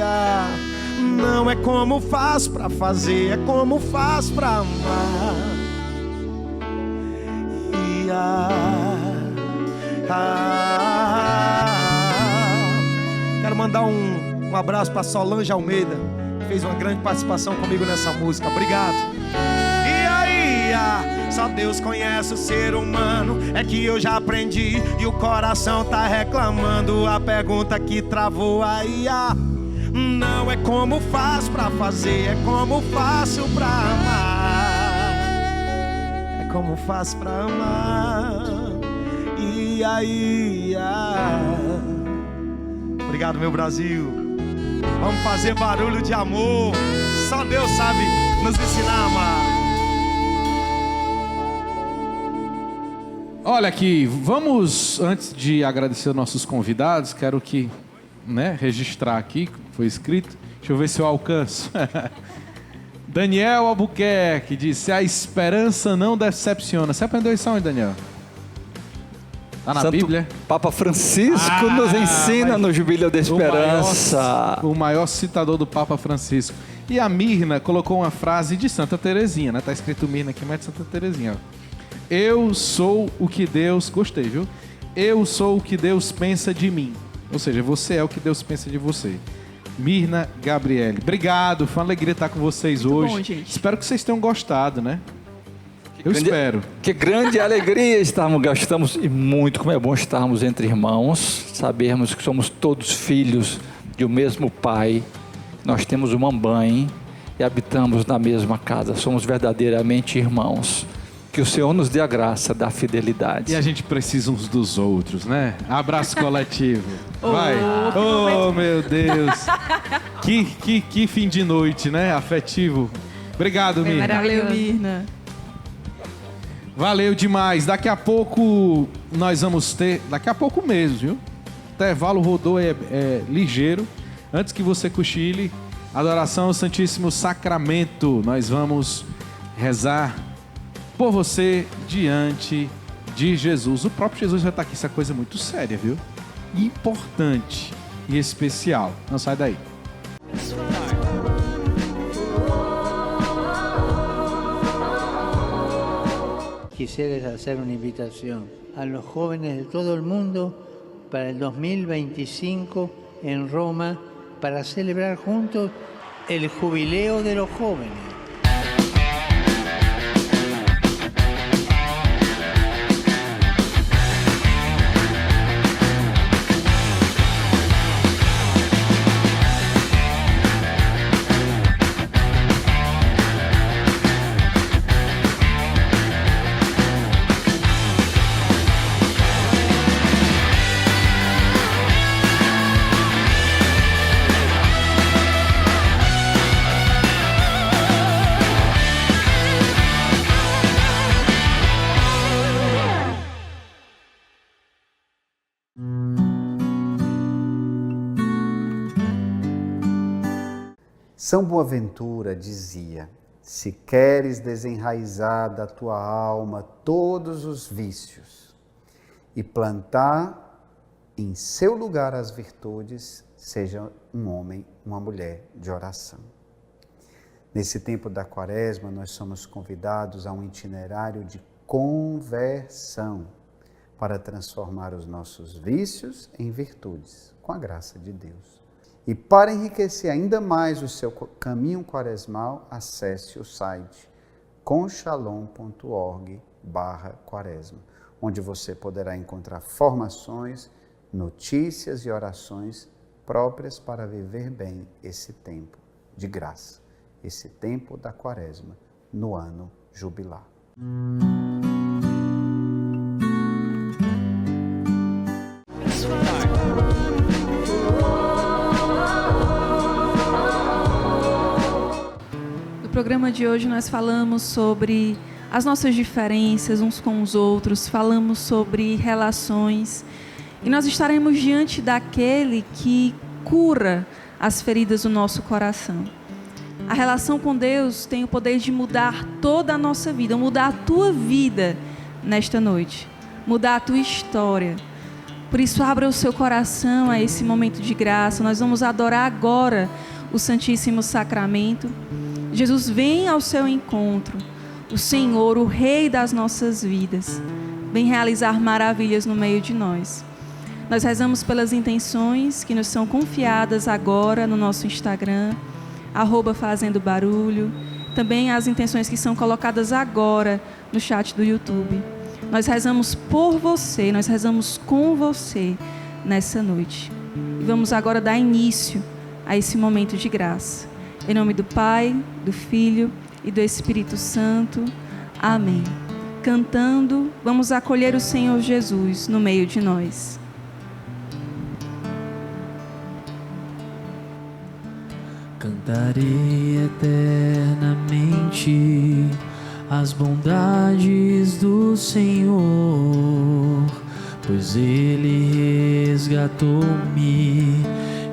não é como faço pra fazer, é como faço pra amar. Quero mandar um abraço pra Solange Almeida, que fez uma grande participação comigo nessa música. Obrigado. E aí, só Deus conhece o ser humano, é que eu já aprendi e o coração tá reclamando. A pergunta que travou aí, não é como faço pra fazer, é como faço pra amar. É como faço pra amar. E aí, obrigado, meu Brasil. Vamos fazer barulho de amor. Só Deus sabe nos ensinar a amar. Olha aqui, vamos, antes de agradecer aos nossos convidados, quero que, registrar aqui, foi escrito, deixa eu ver se eu alcanço. Daniel Albuquerque disse: a esperança não decepciona. Você aprendeu isso onde, Daniel? Tá na Bíblia? Papa Francisco nos ensina no Jubileu da Esperança. O maior citador do Papa Francisco. E a Mirna colocou uma frase de Santa Terezinha, né? Tá escrito Mirna aqui, mas é de Santa Terezinha. Eu sou o que Deus... Gostei, viu? Eu sou o que Deus pensa de mim. Ou seja, você é o que Deus pensa de você. Mirna Gabriele. Obrigado, foi uma alegria estar com vocês hoje. Bom, gente. Espero que vocês tenham gostado, né? Espero. Que grande alegria estamos e muito como é bom estarmos entre irmãos, sabermos que somos todos filhos de um mesmo pai, nós temos uma mãe e habitamos na mesma casa, somos verdadeiramente irmãos. Que o Senhor nos dê a graça da fidelidade. E a gente precisa uns dos outros, né? Abraço coletivo. Vai. Oh, meu Deus. Que fim de noite, né? Afetivo. Obrigado, Mirna. Valeu, Mirna. Valeu demais. Daqui a pouco nós vamos ter... Daqui a pouco mesmo, viu? O intervalo rodou é ligeiro. Antes que você cochile, adoração ao Santíssimo Sacramento. Nós vamos rezar por você diante de Jesus. O próprio Jesus vai estar aqui. Isso é coisa muito séria, viu? Importante e especial. Não sai daí. Quisiera hacer una invitación a los jóvenes de todo el mundo para el 2025 en Roma para celebrar juntos el jubileo de los jóvenes. São Boaventura dizia: se queres desenraizar da tua alma todos os vícios e plantar em seu lugar as virtudes, seja um homem, uma mulher de oração. Nesse tempo da Quaresma, nós somos convidados a um itinerário de conversão para transformar os nossos vícios em virtudes, com a graça de Deus. E para enriquecer ainda mais o seu caminho quaresmal, acesse o site conshalom.org/quaresma, onde você poderá encontrar formações, notícias e orações próprias para viver bem esse tempo de graça, esse tempo da Quaresma, no ano jubilar. No programa de hoje nós falamos sobre as nossas diferenças uns com os outros, falamos sobre relações e nós estaremos diante daquele que cura as feridas do nosso coração. A relação com Deus tem o poder de mudar toda a nossa vida, mudar a tua vida nesta noite, mudar a tua história. Por isso, abra o seu coração a esse momento de graça. Nós vamos adorar agora o Santíssimo Sacramento. Jesus vem ao seu encontro, o Senhor, o Rei das nossas vidas, vem realizar maravilhas no meio de nós. Nós rezamos pelas intenções que nos são confiadas agora no nosso Instagram, @FazendoBarulho, também as intenções que são colocadas agora no chat do YouTube. Nós rezamos por você, nós rezamos com você nessa noite. E vamos agora dar início a esse momento de graça. Em nome do Pai, do Filho e do Espírito Santo. Amém. Cantando, vamos acolher o Senhor Jesus no meio de nós. Cantarei eternamente as bondades do Senhor, pois Ele resgatou-me,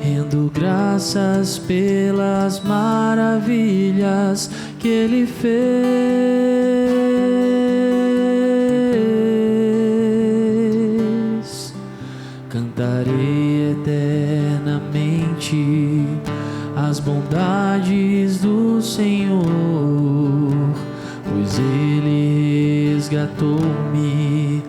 rendo graças pelas maravilhas que Ele fez. Cantarei eternamente as bondades do Senhor, pois Ele resgatou-me,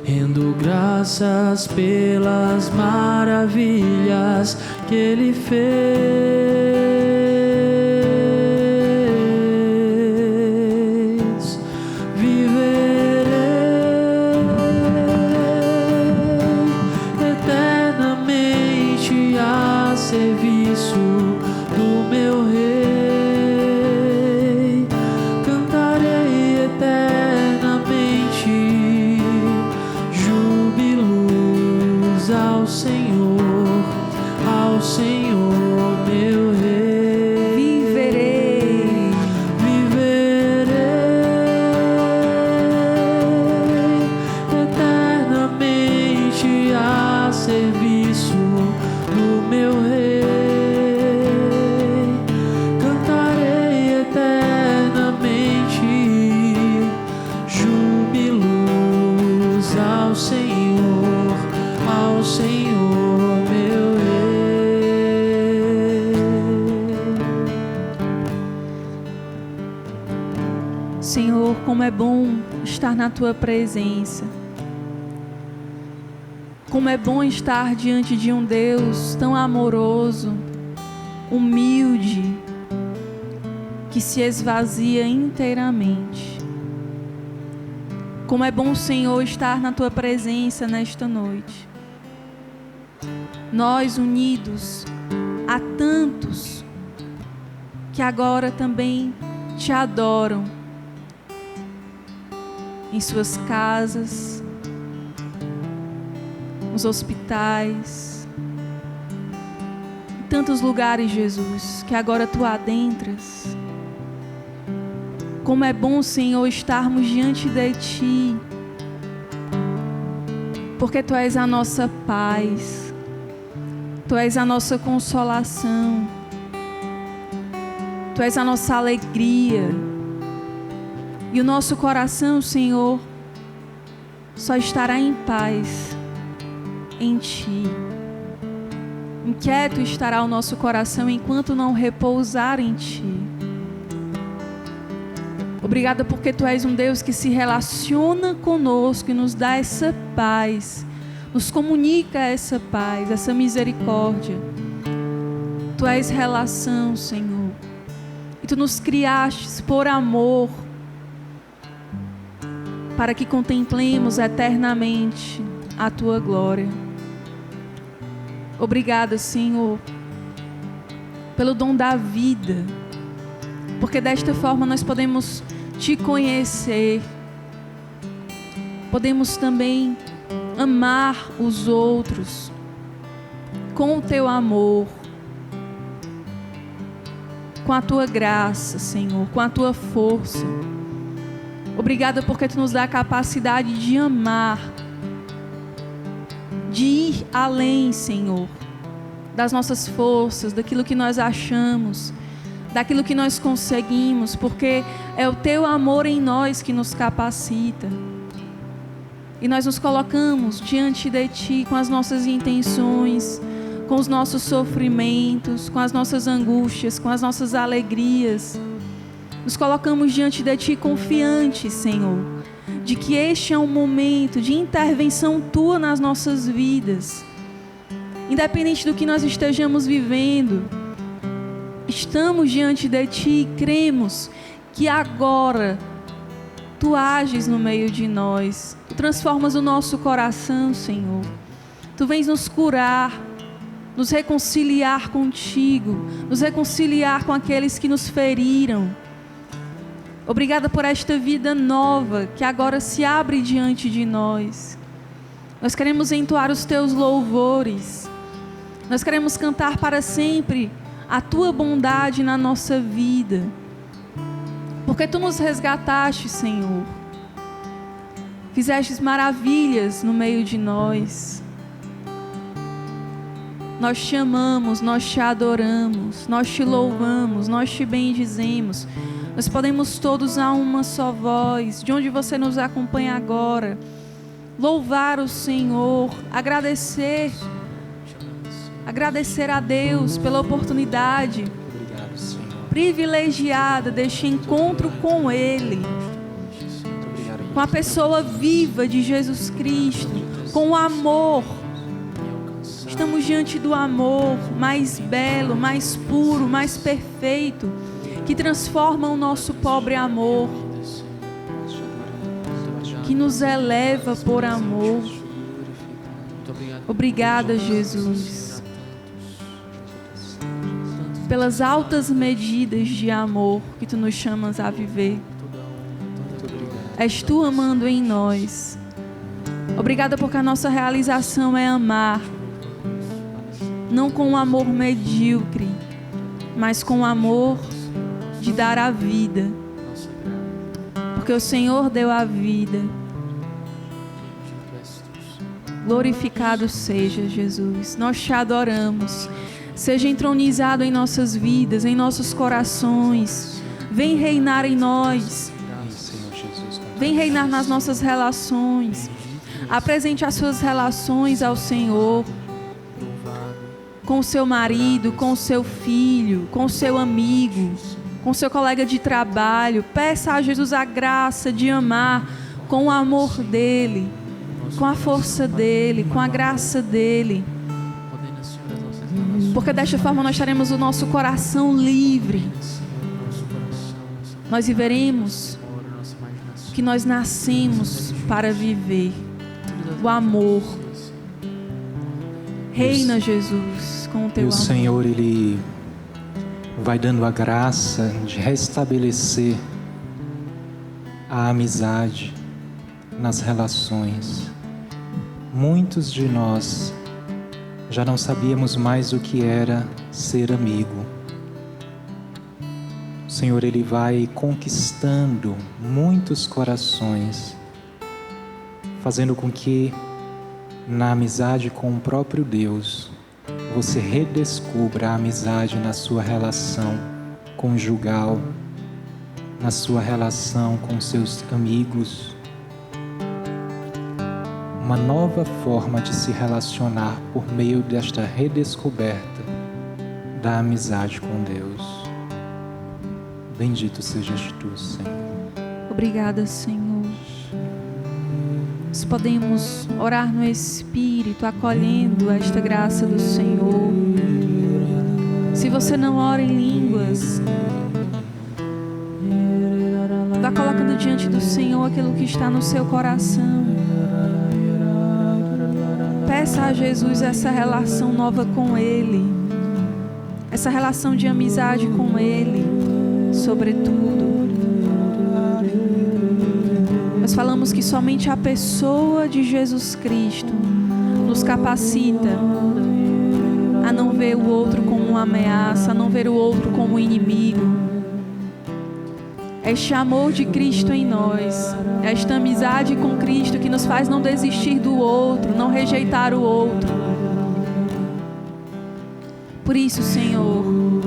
rendo graças pelas maravilhas que Ele fez. Viverei eternamente a serviço do meu Rei. Cantarei eternamente júbilos ao Senhor meu Rei. Viverei eternamente a serviço do meu Rei. Cantarei eternamente júbilos ao Senhor meu Rei. Senhor, como é bom estar na Tua presença. Como é bom estar diante de um Deus tão amoroso, humilde, que se esvazia inteiramente. Como é bom, Senhor, estar na Tua presença nesta noite. Nós unidos a tantos que agora também Te adoram em suas casas, nos hospitais, em tantos lugares, Jesus, que agora Tu adentras. Como é bom, Senhor, estarmos diante de Ti, porque Tu és a nossa paz, Tu és a nossa consolação, Tu és a nossa alegria. E o nosso coração, Senhor, só estará em paz em Ti. Inquieto estará o nosso coração enquanto não repousar em Ti. Obrigada porque Tu és um Deus que se relaciona conosco e nos dá essa paz, nos comunica essa paz, essa misericórdia. Tu és relação, Senhor, e Tu nos criastes por amor, para que contemplemos eternamente a Tua glória. Obrigada, Senhor, pelo dom da vida, porque desta forma nós podemos Te conhecer, podemos também amar os outros com o Teu amor, com a Tua graça, Senhor, com a Tua força. Obrigada porque Tu nos dá a capacidade de amar, de ir além, Senhor, das nossas forças, daquilo que nós achamos, daquilo que nós conseguimos, porque é o Teu amor em nós que nos capacita. E nós nos colocamos diante de Ti com as nossas intenções, com os nossos sofrimentos, com as nossas angústias, com as nossas alegrias. Nos colocamos diante de Ti confiantes, Senhor, de que este é um momento de intervenção Tua nas nossas vidas. Independente do que nós estejamos vivendo, estamos diante de Ti e cremos que agora Tu ages no meio de nós. Tu transformas o nosso coração, Senhor. Tu vens nos curar, nos reconciliar contigo, nos reconciliar com aqueles que nos feriram. Obrigada por esta vida nova que agora se abre diante de nós. Nós queremos entoar os Teus louvores. Nós queremos cantar para sempre a Tua bondade na nossa vida. Porque Tu nos resgataste, Senhor. Fizestes maravilhas no meio de nós. Nós Te amamos, nós Te adoramos, nós Te louvamos, nós Te bendizemos. Nós podemos todos a uma só voz, de onde você nos acompanha agora, louvar o Senhor, agradecer a Deus pela oportunidade privilegiada deste encontro com Ele, com a pessoa viva de Jesus Cristo, com o amor. Estamos diante do amor mais belo, mais puro, mais perfeito, que transforma o nosso pobre amor, que nos eleva por amor. Obrigada, Jesus, pelas altas medidas de amor que Tu nos chamas a viver. És Tu amando em nós. Obrigada porque a nossa realização é amar, não com um amor medíocre, mas com o amor de dar a vida, porque o Senhor deu a vida. Glorificado seja Jesus, nós Te adoramos. Seja entronizado em nossas vidas, em nossos corações. Vem reinar em nós, vem reinar nas nossas relações. Apresente as suas relações ao Senhor, com o seu marido, com o seu filho, com o seu amigo, com o seu colega de trabalho. Peça a Jesus a graça de amar com o amor dEle, com a força dEle, com a graça dEle. Porque desta forma nós teremos o nosso coração livre. Nós viveremos que nós nascemos para viver o amor. Reina, Jesus, com o Teu amor. E o Senhor, Ele vai dando a graça de restabelecer a amizade nas relações. Muitos de nós já não sabíamos mais o que era ser amigo. O Senhor, Ele vai conquistando muitos corações, fazendo com que na amizade com o próprio Deus você redescubra a amizade na sua relação conjugal, na sua relação com seus amigos, uma nova forma de se relacionar por meio desta redescoberta da amizade com Deus. Bendito sejas tu, Senhor. Obrigada, Senhor. Nós podemos orar no Espírito, acolhendo esta graça do Senhor. Se você não ora em línguas, vá colocando diante do Senhor aquilo que está no seu coração. Peça a Jesus essa relação nova com Ele, essa relação de amizade com Ele, sobretudo. Nós falamos que somente a pessoa de Jesus Cristo nos capacita a não ver o outro como uma ameaça, a não ver o outro como um inimigo. Este amor de Cristo em nós, esta amizade com Cristo que nos faz não desistir do outro, não rejeitar o outro. Por isso, Senhor,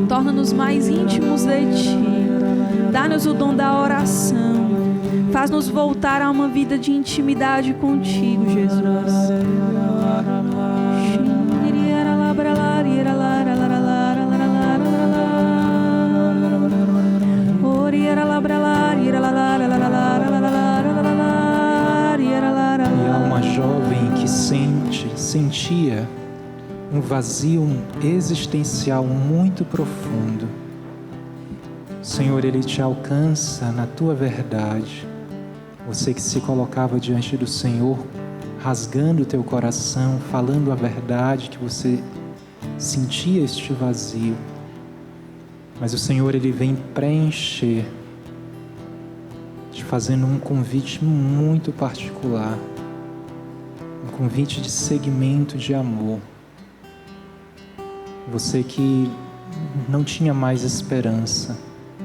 torna-nos mais íntimos de Ti, dá-nos o dom da oração, faz-nos voltar a uma vida de intimidade contigo, Jesus. E há uma jovem que sentia um vazio existencial muito profundo. Senhor, Ele te alcança na tua verdade. Você que se colocava diante do Senhor, rasgando o teu coração, falando a verdade, que você sentia este vazio. Mas o Senhor, Ele vem preencher, te fazendo um convite muito particular, um convite de seguimento de amor. Você que não tinha mais esperança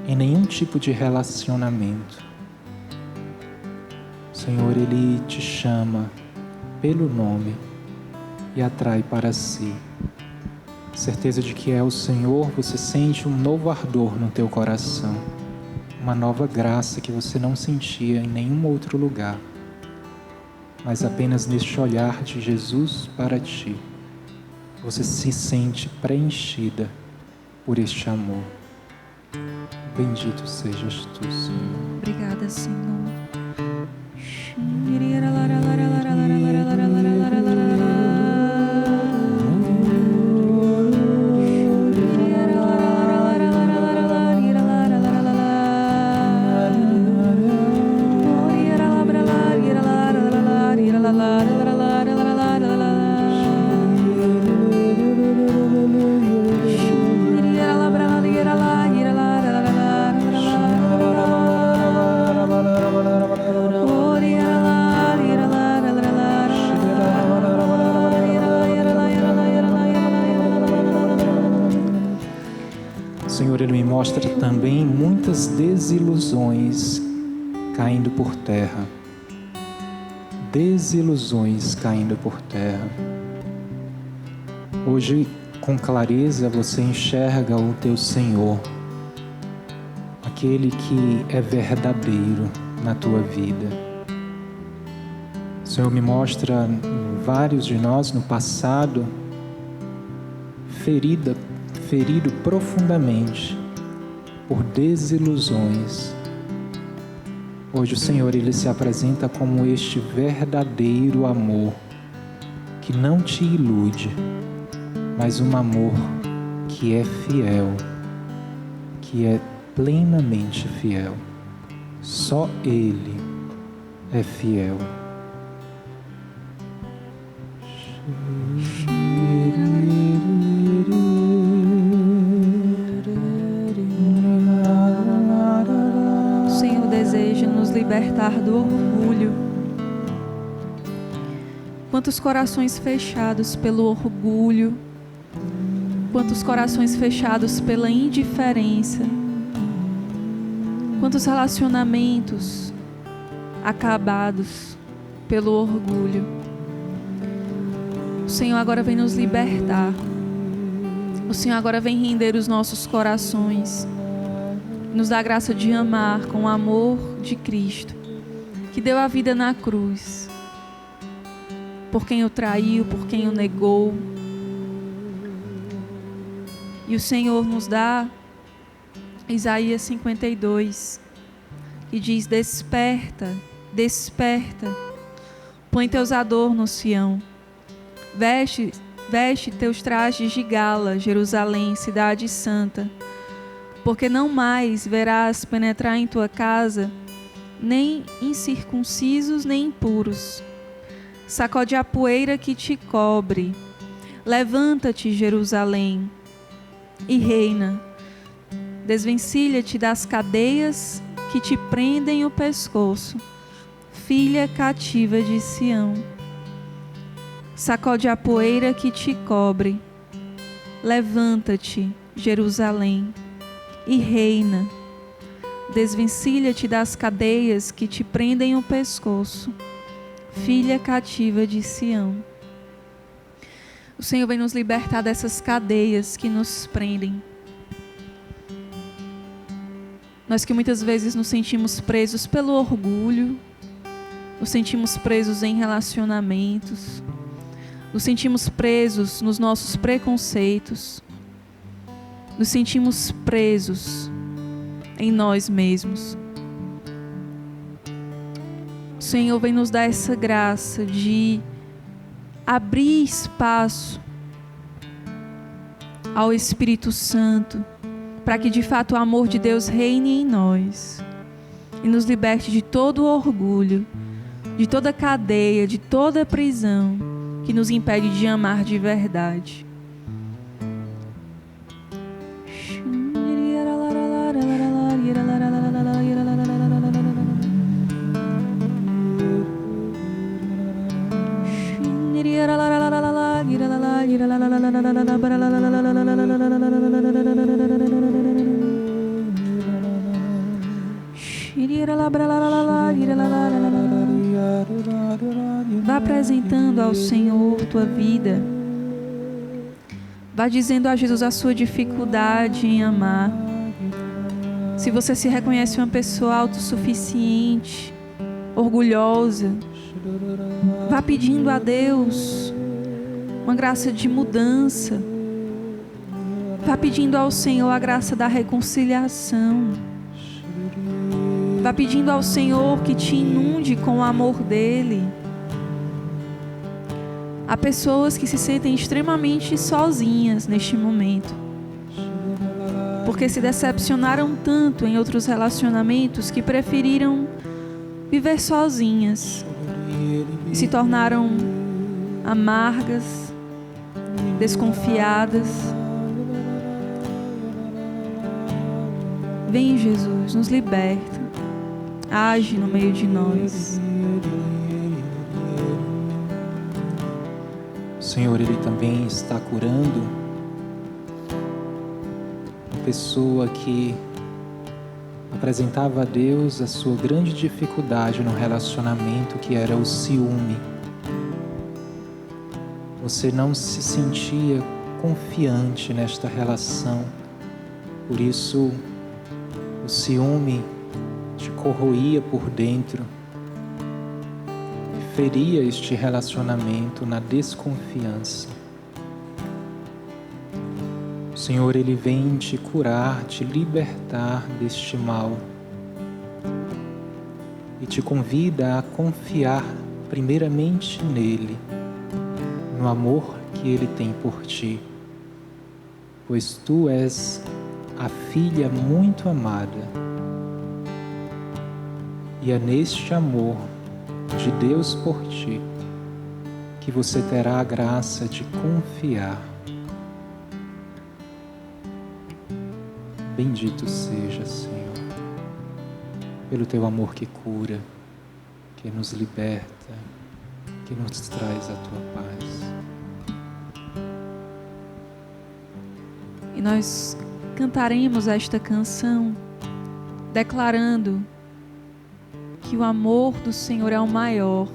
em nenhum tipo de relacionamento, o Senhor, Ele te chama pelo nome e atrai para si. Certeza de que é o Senhor, você sente um novo ardor no teu coração, uma nova graça que você não sentia em nenhum outro lugar, mas apenas neste olhar de Jesus para ti. Você se sente preenchida por este amor. Bendito sejas tu, Senhor. Obrigada, Senhor. Ele me mostra também muitas desilusões caindo por terra. Desilusões caindo por terra. Hoje, com clareza, você enxerga o teu Senhor, aquele que é verdadeiro na tua vida. O Senhor me mostra vários de nós no passado ferido profundamente por desilusões. Hoje o Senhor, Ele se apresenta como este verdadeiro amor que não te ilude, mas um amor que é fiel, que é plenamente fiel. Só Ele é fiel. Libertar do orgulho. Quantos corações fechados pelo orgulho, quantos corações fechados pela indiferença, quantos relacionamentos acabados pelo orgulho. O Senhor agora vem nos libertar. O Senhor agora vem render os nossos corações, nos dá a graça de amar com o amor de Cristo, que deu a vida na cruz. por quem o traiu, por quem o negou. E o Senhor nos dá Isaías 52, que diz: desperta, desperta, põe teus adornos, Sião, veste teus trajes de gala, Jerusalém, cidade santa, porque não mais verás penetrar em tua casa nem incircuncisos nem impuros. Sacode a poeira que te cobre, levanta-te, Jerusalém, e reina. Desvencilha-te das cadeias que te prendem o pescoço, filha cativa de Sião. Sacode a poeira que te cobre, levanta-te, Jerusalém, e reina. Desvencilha-te das cadeias que te prendem o pescoço, filha cativa de Sião. O Senhor vem nos libertar dessas cadeias que nos prendem. Nós que muitas vezes nos sentimos presos pelo orgulho, nos sentimos presos em relacionamentos, nos sentimos presos nos nossos preconceitos, nos sentimos presos em nós mesmos. O Senhor vem nos dar essa graça de abrir espaço ao Espírito Santo, para que de fato o amor de Deus reine em nós e nos liberte de todo o orgulho, de toda cadeia, de toda prisão que nos impede de amar de verdade. Vá apresentando ao Senhor tua vida. Vá dizendo a Jesus a sua dificuldade em amar. Se você se reconhece uma pessoa autossuficiente, orgulhosa, vá pedindo a Deus uma graça de mudança. Vá pedindo ao Senhor a graça da reconciliação. Vá pedindo ao Senhor que te inunde com o amor dEle. Há pessoas que se sentem extremamente sozinhas neste momento, porque se decepcionaram tanto em outros relacionamentos que preferiram viver sozinhas e se tornaram amargas, desconfiadas. Vem, Jesus, nos liberta, age no meio de nós. O Senhor, Ele também está curando a pessoa que apresentava a Deus a sua grande dificuldade no relacionamento, que era o ciúme. Você não se sentia confiante nesta relação, por isso o ciúme te corroía por dentro, feria este relacionamento na desconfiança. O Senhor, Ele vem te curar, te libertar deste mal e te convida a confiar primeiramente nele, no amor que Ele tem por ti, pois tu és a filha muito amada, e é neste amor de Deus por ti que você terá a graça de confiar. Bendito seja, Senhor, pelo teu amor que cura, que nos liberta, que nos traz a tua paz. E nós cantaremos esta canção declarando que o amor do Senhor é o maior.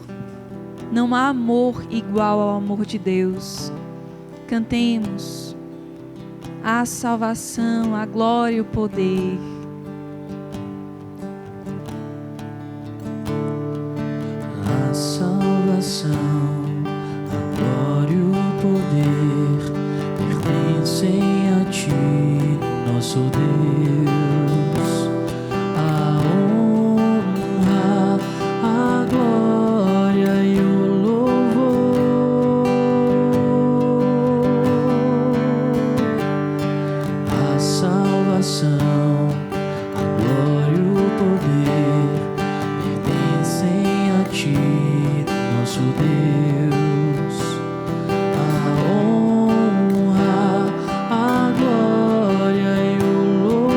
Não há amor igual ao amor de Deus. Cantemos a salvação, a glória e o poder. A salvação, bênção a ti, nosso Deus, a honra, a glória e o louvor, a salvação, a glória e o poder pertencem a ti, nosso Deus, a honra, a glória e o louvor.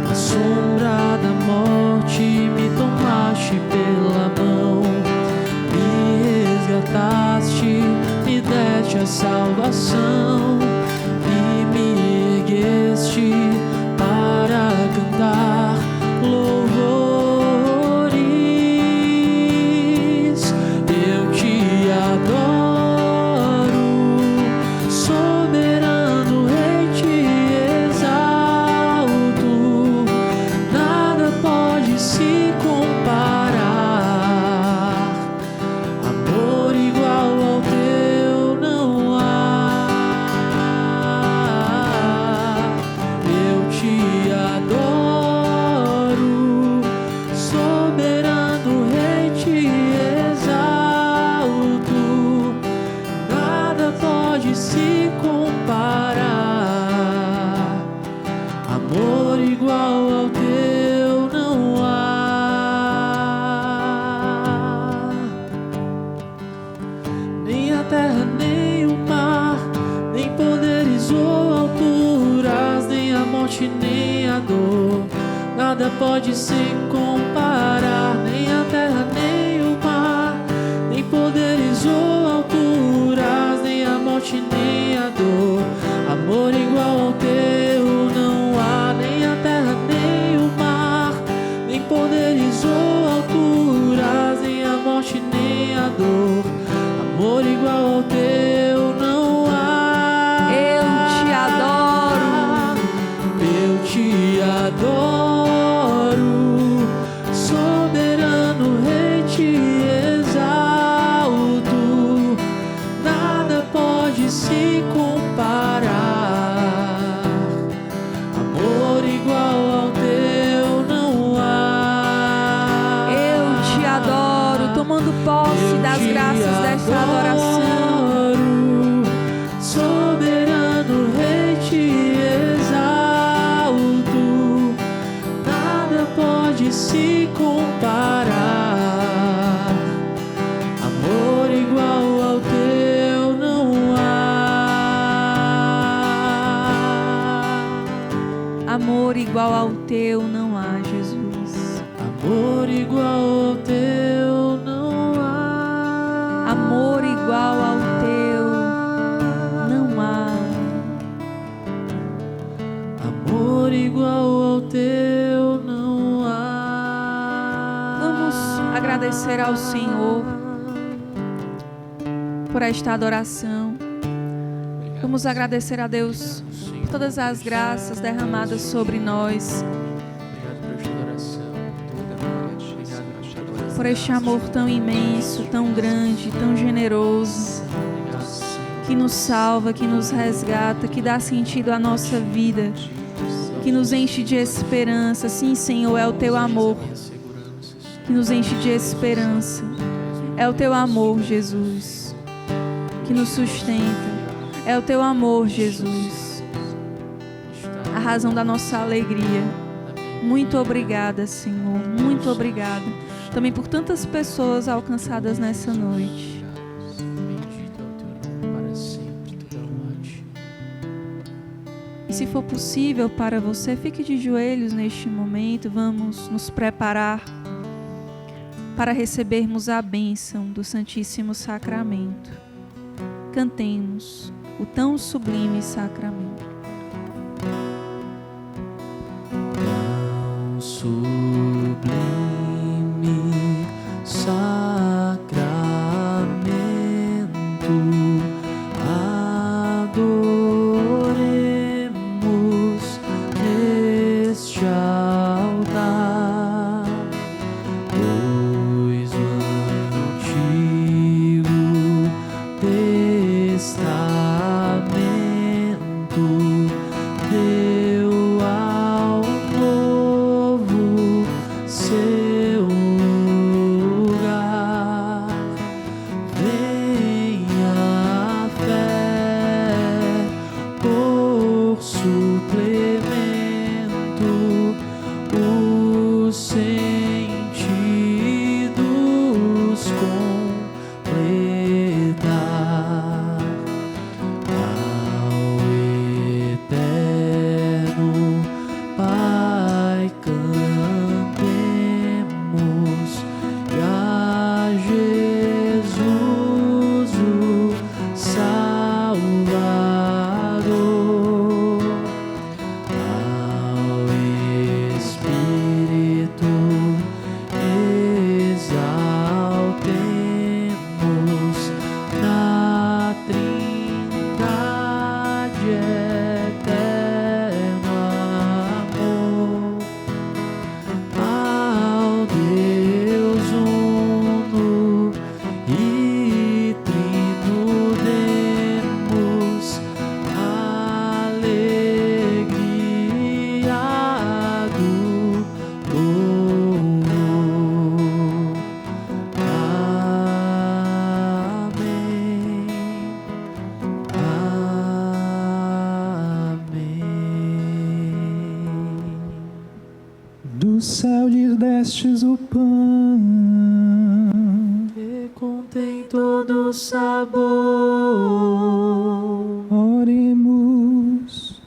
Na sombra da morte me tomaste pela mão, me resgataste, me deste a salvação e me ergueste para cantar louvores. Eu te adoro, soberano Rei, te exalto, nada pode se comparar, amor igual ao teu não há. Eu te adoro, soberano Rei, te exalto, nada pode se comparar, amor igual ao teu não há. Nem a terra, nem o mar, nem poderes ou alturas, nem a morte, nem a dor, nada pode se comparar. Nem a terra, nem o mar, nem poderes ou alturas, nem a morte, nem a dor, amor igual ao teu não há. Nem a terra, nem o mar, nem poderes ou alturas, nem a morte, nem a dor, amor igual ao teu não há. Eu te adoro. Eu te adoro, soberano Rei, te exalto, nada pode se comparar, amor igual ao teu não há. Eu te adoro, tomando posse das graças desta adoração. Soberano Rei, te exalto, nada pode se comparar, amor igual ao teu não há. Amor igual ao teu não há, Jesus. Amor igual ao teu não há. Amor igual ao teu não há. Amor igual ao teu não há. Vamos agradecer ao Senhor por esta adoração. Vamos agradecer a Deus por todas as graças derramadas sobre nós, por este amor tão imenso, tão grande, tão generoso, que nos salva, que nos resgata, que dá sentido à nossa vida, que nos enche de esperança. Sim, Senhor, é o teu amor que nos enche de esperança. É o teu amor, Jesus, que nos sustenta. É o teu amor, Jesus, a razão da nossa alegria. Muito obrigada, Senhor, muito obrigada também por tantas pessoas alcançadas nessa noite. E se for possível para você, fique de joelhos neste momento. Vamos nos preparar para recebermos a bênção do Santíssimo Sacramento. Cantemos o tão sublime sacramento. Tão sublime sacramento, adoremos neste altar, pois o antigo céu lhes destes o pão que contém todo sabor. Oremos.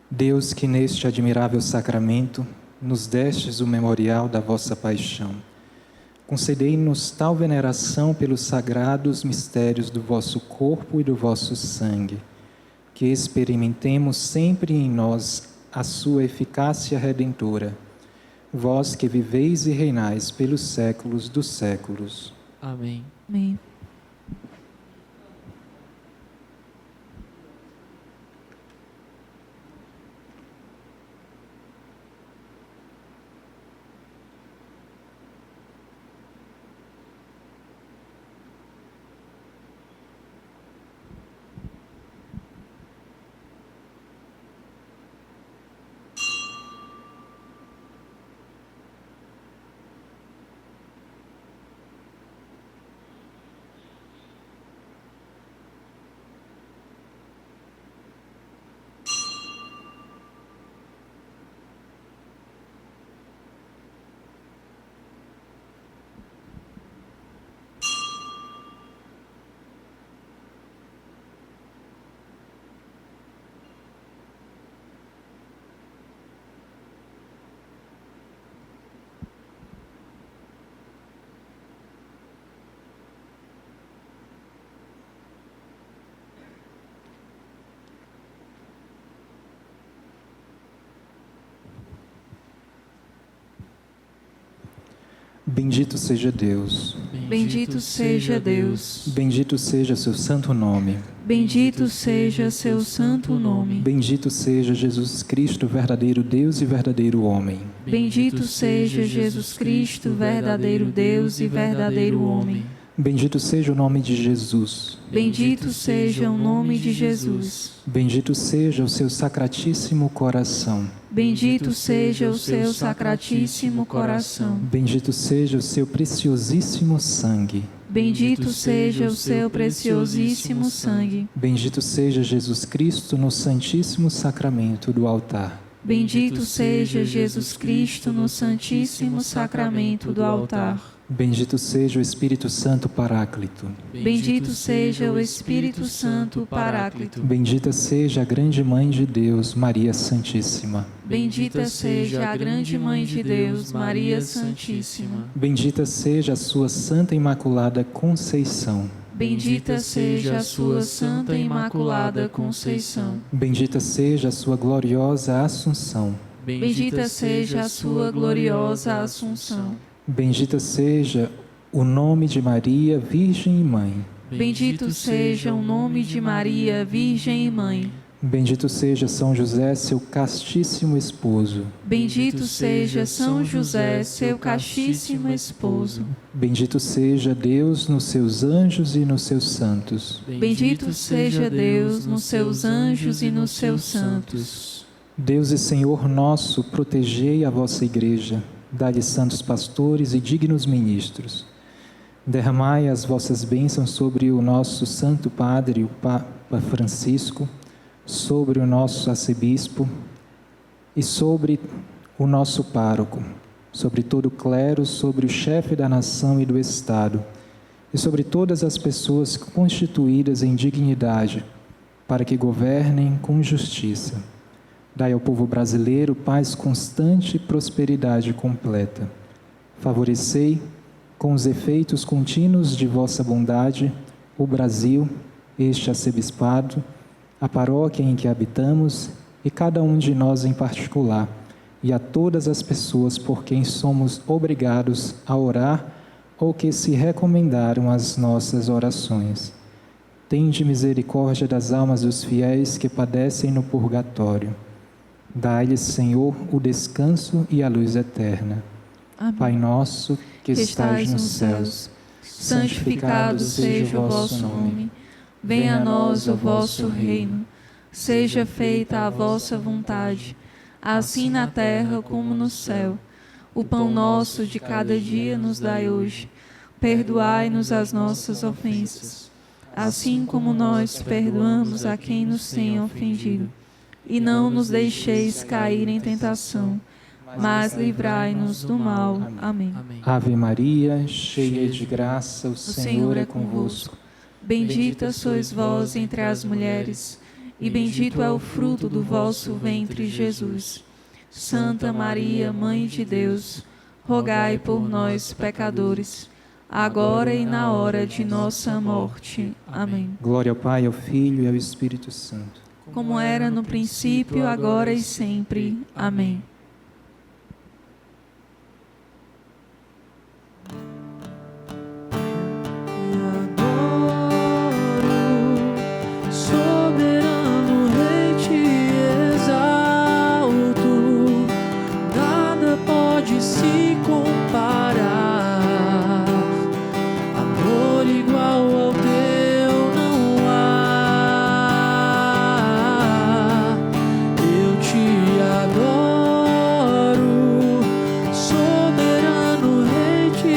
Deus, que neste admirável sacramento nos destes o memorial da vossa paixão, concedei-nos tal veneração pelos sagrados mistérios do vosso corpo e do vosso sangue, que experimentemos sempre em nós a sua eficácia redentora. Vós que viveis e reinais pelos séculos dos séculos. Amém. Amém. Bendito seja Deus. Bendito seja Deus. Bendito seja seu santo nome. Bendito seja seu santo nome. Bendito seja Jesus Cristo, verdadeiro Deus e verdadeiro homem. Bendito seja Jesus Cristo, verdadeiro Deus e verdadeiro homem. Bendito seja o nome de Jesus. Bendito seja o nome de Jesus. Bendito seja o seu sacratíssimo coração. Bendito seja o seu sacratíssimo coração. Bendito seja o seu preciosíssimo sangue. Bendito seja o seu preciosíssimo sangue. Bendito seja Jesus Cristo no santíssimo sacramento do altar. Bendito seja Jesus Cristo no santíssimo sacramento do altar. Bendito seja o Espírito Santo Paráclito. Bendito seja o Espírito Santo Paráclito. Bendita seja a grande Mãe de Deus, Maria Santíssima. Bendita seja a grande Mãe de Deus, Maria Santíssima. Bendita seja a sua Santa Imaculada Conceição. Bendita seja a sua Santa Imaculada Conceição. Bendita seja a sua gloriosa Assunção. Bendita seja a sua gloriosa Assunção. Bendita seja o nome de Maria, Virgem e Mãe. Bendito seja o nome de Maria, Virgem e Mãe. Bendito seja São José, seu castíssimo esposo. Bendito seja São José, seu castíssimo esposo. Bendito seja Deus nos seus anjos e nos seus santos. Bendito seja Deus nos seus anjos e nos seus santos. Deus e Senhor nosso, protegei a vossa igreja. Dai-lhe santos pastores e dignos ministros. Derramai as vossas bênçãos sobre o nosso Santo Padre, o Papa Francisco, sobre o nosso arcebispo e sobre o nosso pároco, sobre todo o clero, sobre o chefe da nação e do Estado, e sobre todas as pessoas constituídas em dignidade, para que governem com justiça. Dai ao povo brasileiro paz constante e prosperidade completa. Favorecei, com os efeitos contínuos de vossa bondade, o Brasil, este arcebispado, a paróquia em que habitamos e cada um de nós em particular, e a todas as pessoas por quem somos obrigados a orar ou que se recomendaram às nossas orações. Tende misericórdia das almas dos fiéis que padecem no purgatório. Dai-lhes, Senhor, o descanso e a luz eterna. Amém. Pai nosso, que estais nos céus, santificado seja o vosso nome. Venha a nós o vosso reino. Seja feita a vossa vontade, assim na terra como no céu. O pão nosso de cada dia nos dai hoje. Perdoai-nos as nossas ofensas, assim como nós perdoamos a quem nos tem ofendido. E não nos deixeis cair em tentação, mas livrai-nos do mal. Amém. Ave Maria, cheia de graça, o Senhor é convosco. Bendita sois vós entre as mulheres, e bendito é o fruto do vosso ventre, Jesus. Santa Maria, Mãe de Deus, rogai por nós, pecadores, agora e na hora de nossa morte. Amém. Glória ao Pai, ao Filho e ao Espírito Santo. Como era no princípio, agora e sempre. Amém. Soberano Rei, te exalto, nada pode se comparar. Amor igual ao teu não há. Eu te adoro, soberano Rei, te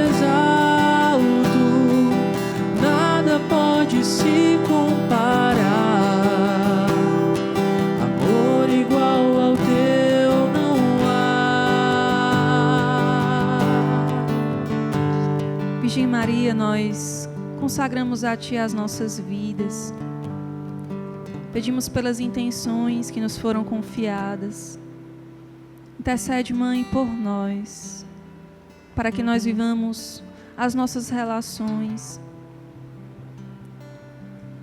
exalto, nada pode se comparar. Amor igual ao teu não há. Virgem Maria, nós consagramos a Ti as nossas vidas. Pedimos pelas intenções que nos foram confiadas. Intercede, Mãe, por nós, para que nós vivamos as nossas relações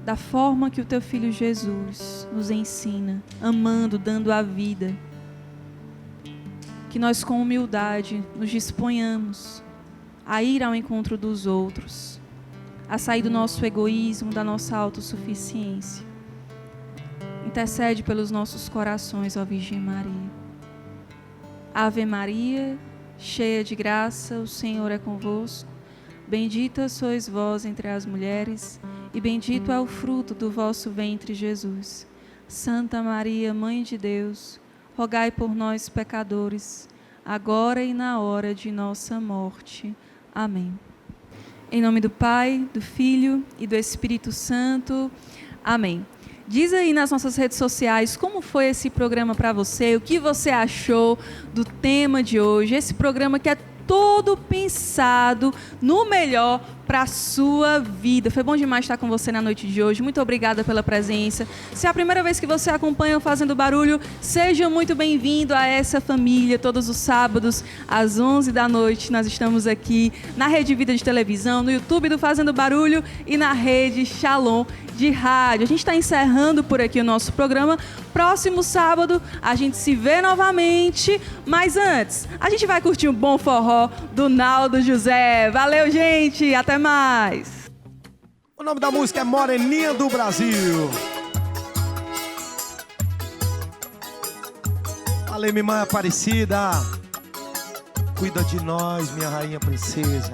da forma que o Teu Filho Jesus nos ensina, amando, dando a vida. Que nós com humildade nos disponhamos a ir ao encontro dos outros, a sair do nosso egoísmo, da nossa autossuficiência. Intercede pelos nossos corações, ó Virgem Maria. Ave Maria, cheia de graça, o Senhor é convosco. Bendita sois vós entre as mulheres, e bendito é o fruto do vosso ventre, Jesus. Santa Maria, Mãe de Deus, rogai por nós, pecadores, agora e na hora de nossa morte. Amém. Em nome do Pai, do Filho e do Espírito Santo. Amém. Diz aí nas nossas redes sociais como foi esse programa para você, o que você achou do tema de hoje, esse programa que é todo pensado no melhor para a sua vida. Foi bom demais estar com você na noite de hoje. Muito obrigada pela presença. Se é a primeira vez que você acompanha o Fazendo Barulho, seja muito bem-vindo a essa família. Todos os sábados, às 11 da noite, nós estamos aqui na Rede Vida de Televisão, no YouTube do Fazendo Barulho e na Rede Shalom de Rádio. A gente está encerrando por aqui o nosso programa. Próximo sábado, a gente se vê novamente. Mas antes, a gente vai curtir um bom forró do Naldo José. Valeu, gente! Até mais! O nome da música é Moreninha do Brasil. Valeu, minha mãe Aparecida. Cuida de nós, minha rainha princesa.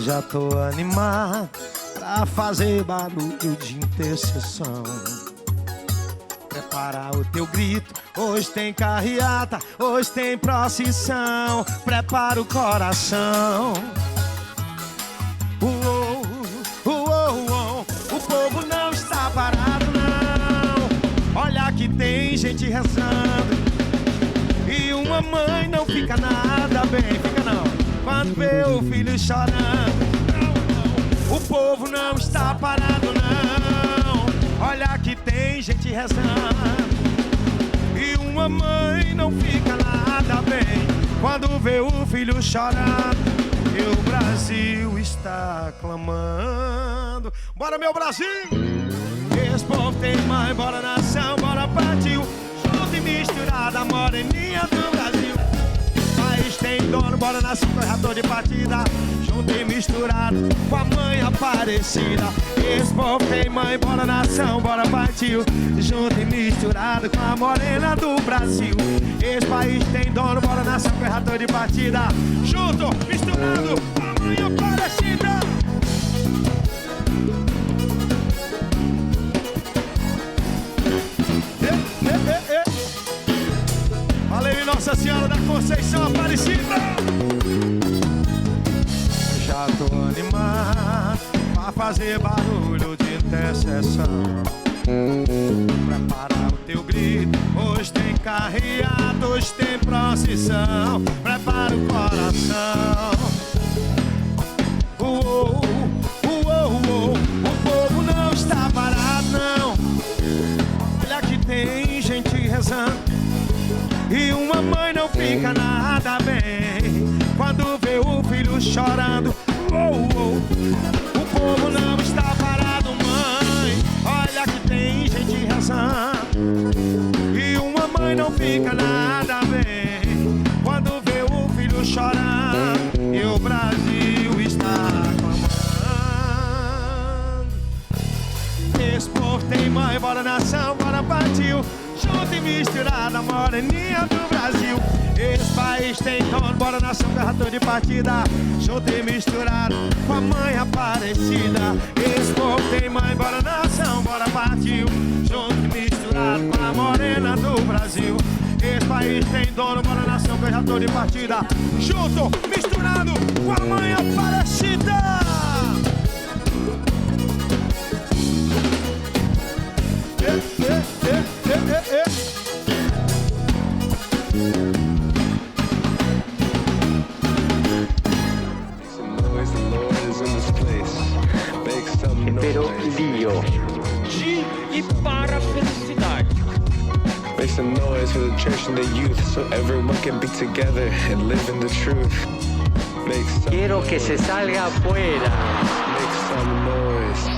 Já tô animado pra fazer barulho de intercessão. Prepara o teu grito, hoje tem carreata, hoje tem procissão. Prepara o coração. O povo não está parado não. Olha que tem gente rezando, e uma mãe não fica nada bem, fica não, quando vê o filho chorando. O povo não está parado não. Olha que tem gente rezando, e uma mãe não fica nada bem quando vê o filho chorando. E o Brasil está clamando. Bora, meu Brasil! Esse povo tem mãe, bora nação, bora partiu. Junto e misturada, a moreninha do Brasil. País tem dono, bora nação, corretor de partida. Junto e misturado com a mãe Aparecida. Esse povo tem mãe, bora nação, bora partiu. Junto e misturado com a morena do Brasil. Esse país tem dono, bora nação, corretor de partida. Junto, misturado com a mãe Aparecida. Valeu, Nossa Senhora da Conceição Aparecida. Já Já tô animado pra fazer barulho de intercessão. Prepara o teu grito, hoje tem carreata, hoje tem procissão. Prepara o coração. O povo não está parado, não. Olha que tem gente rezando e uma mãe não fica nada bem quando vê o filho chorando. O povo não está parado, mãe. Olha que tem gente rezando e uma mãe não fica nada bem quando vê o filho chorando. E o Brasil está clamando. Esse povo tem mãe, bora nação, bora partiu. Junto e misturada, moreninha do Brasil. Esse país tem dono, bora nação, garratão de partida. Junto e misturado com a mãe Aparecida. Esse povo tem mãe, bora nação, bora partiu. Junto e misturado com a morena do Brasil. Esse país tem dono, bora nação, garratão de partida. Junto, misturado com a mãe Aparecida. Pero Dio. De e para a felicidade. Make some noise for the church and the youth, so everyone can be together and live in the truth. Quiero que se salga afuera. Make some noise.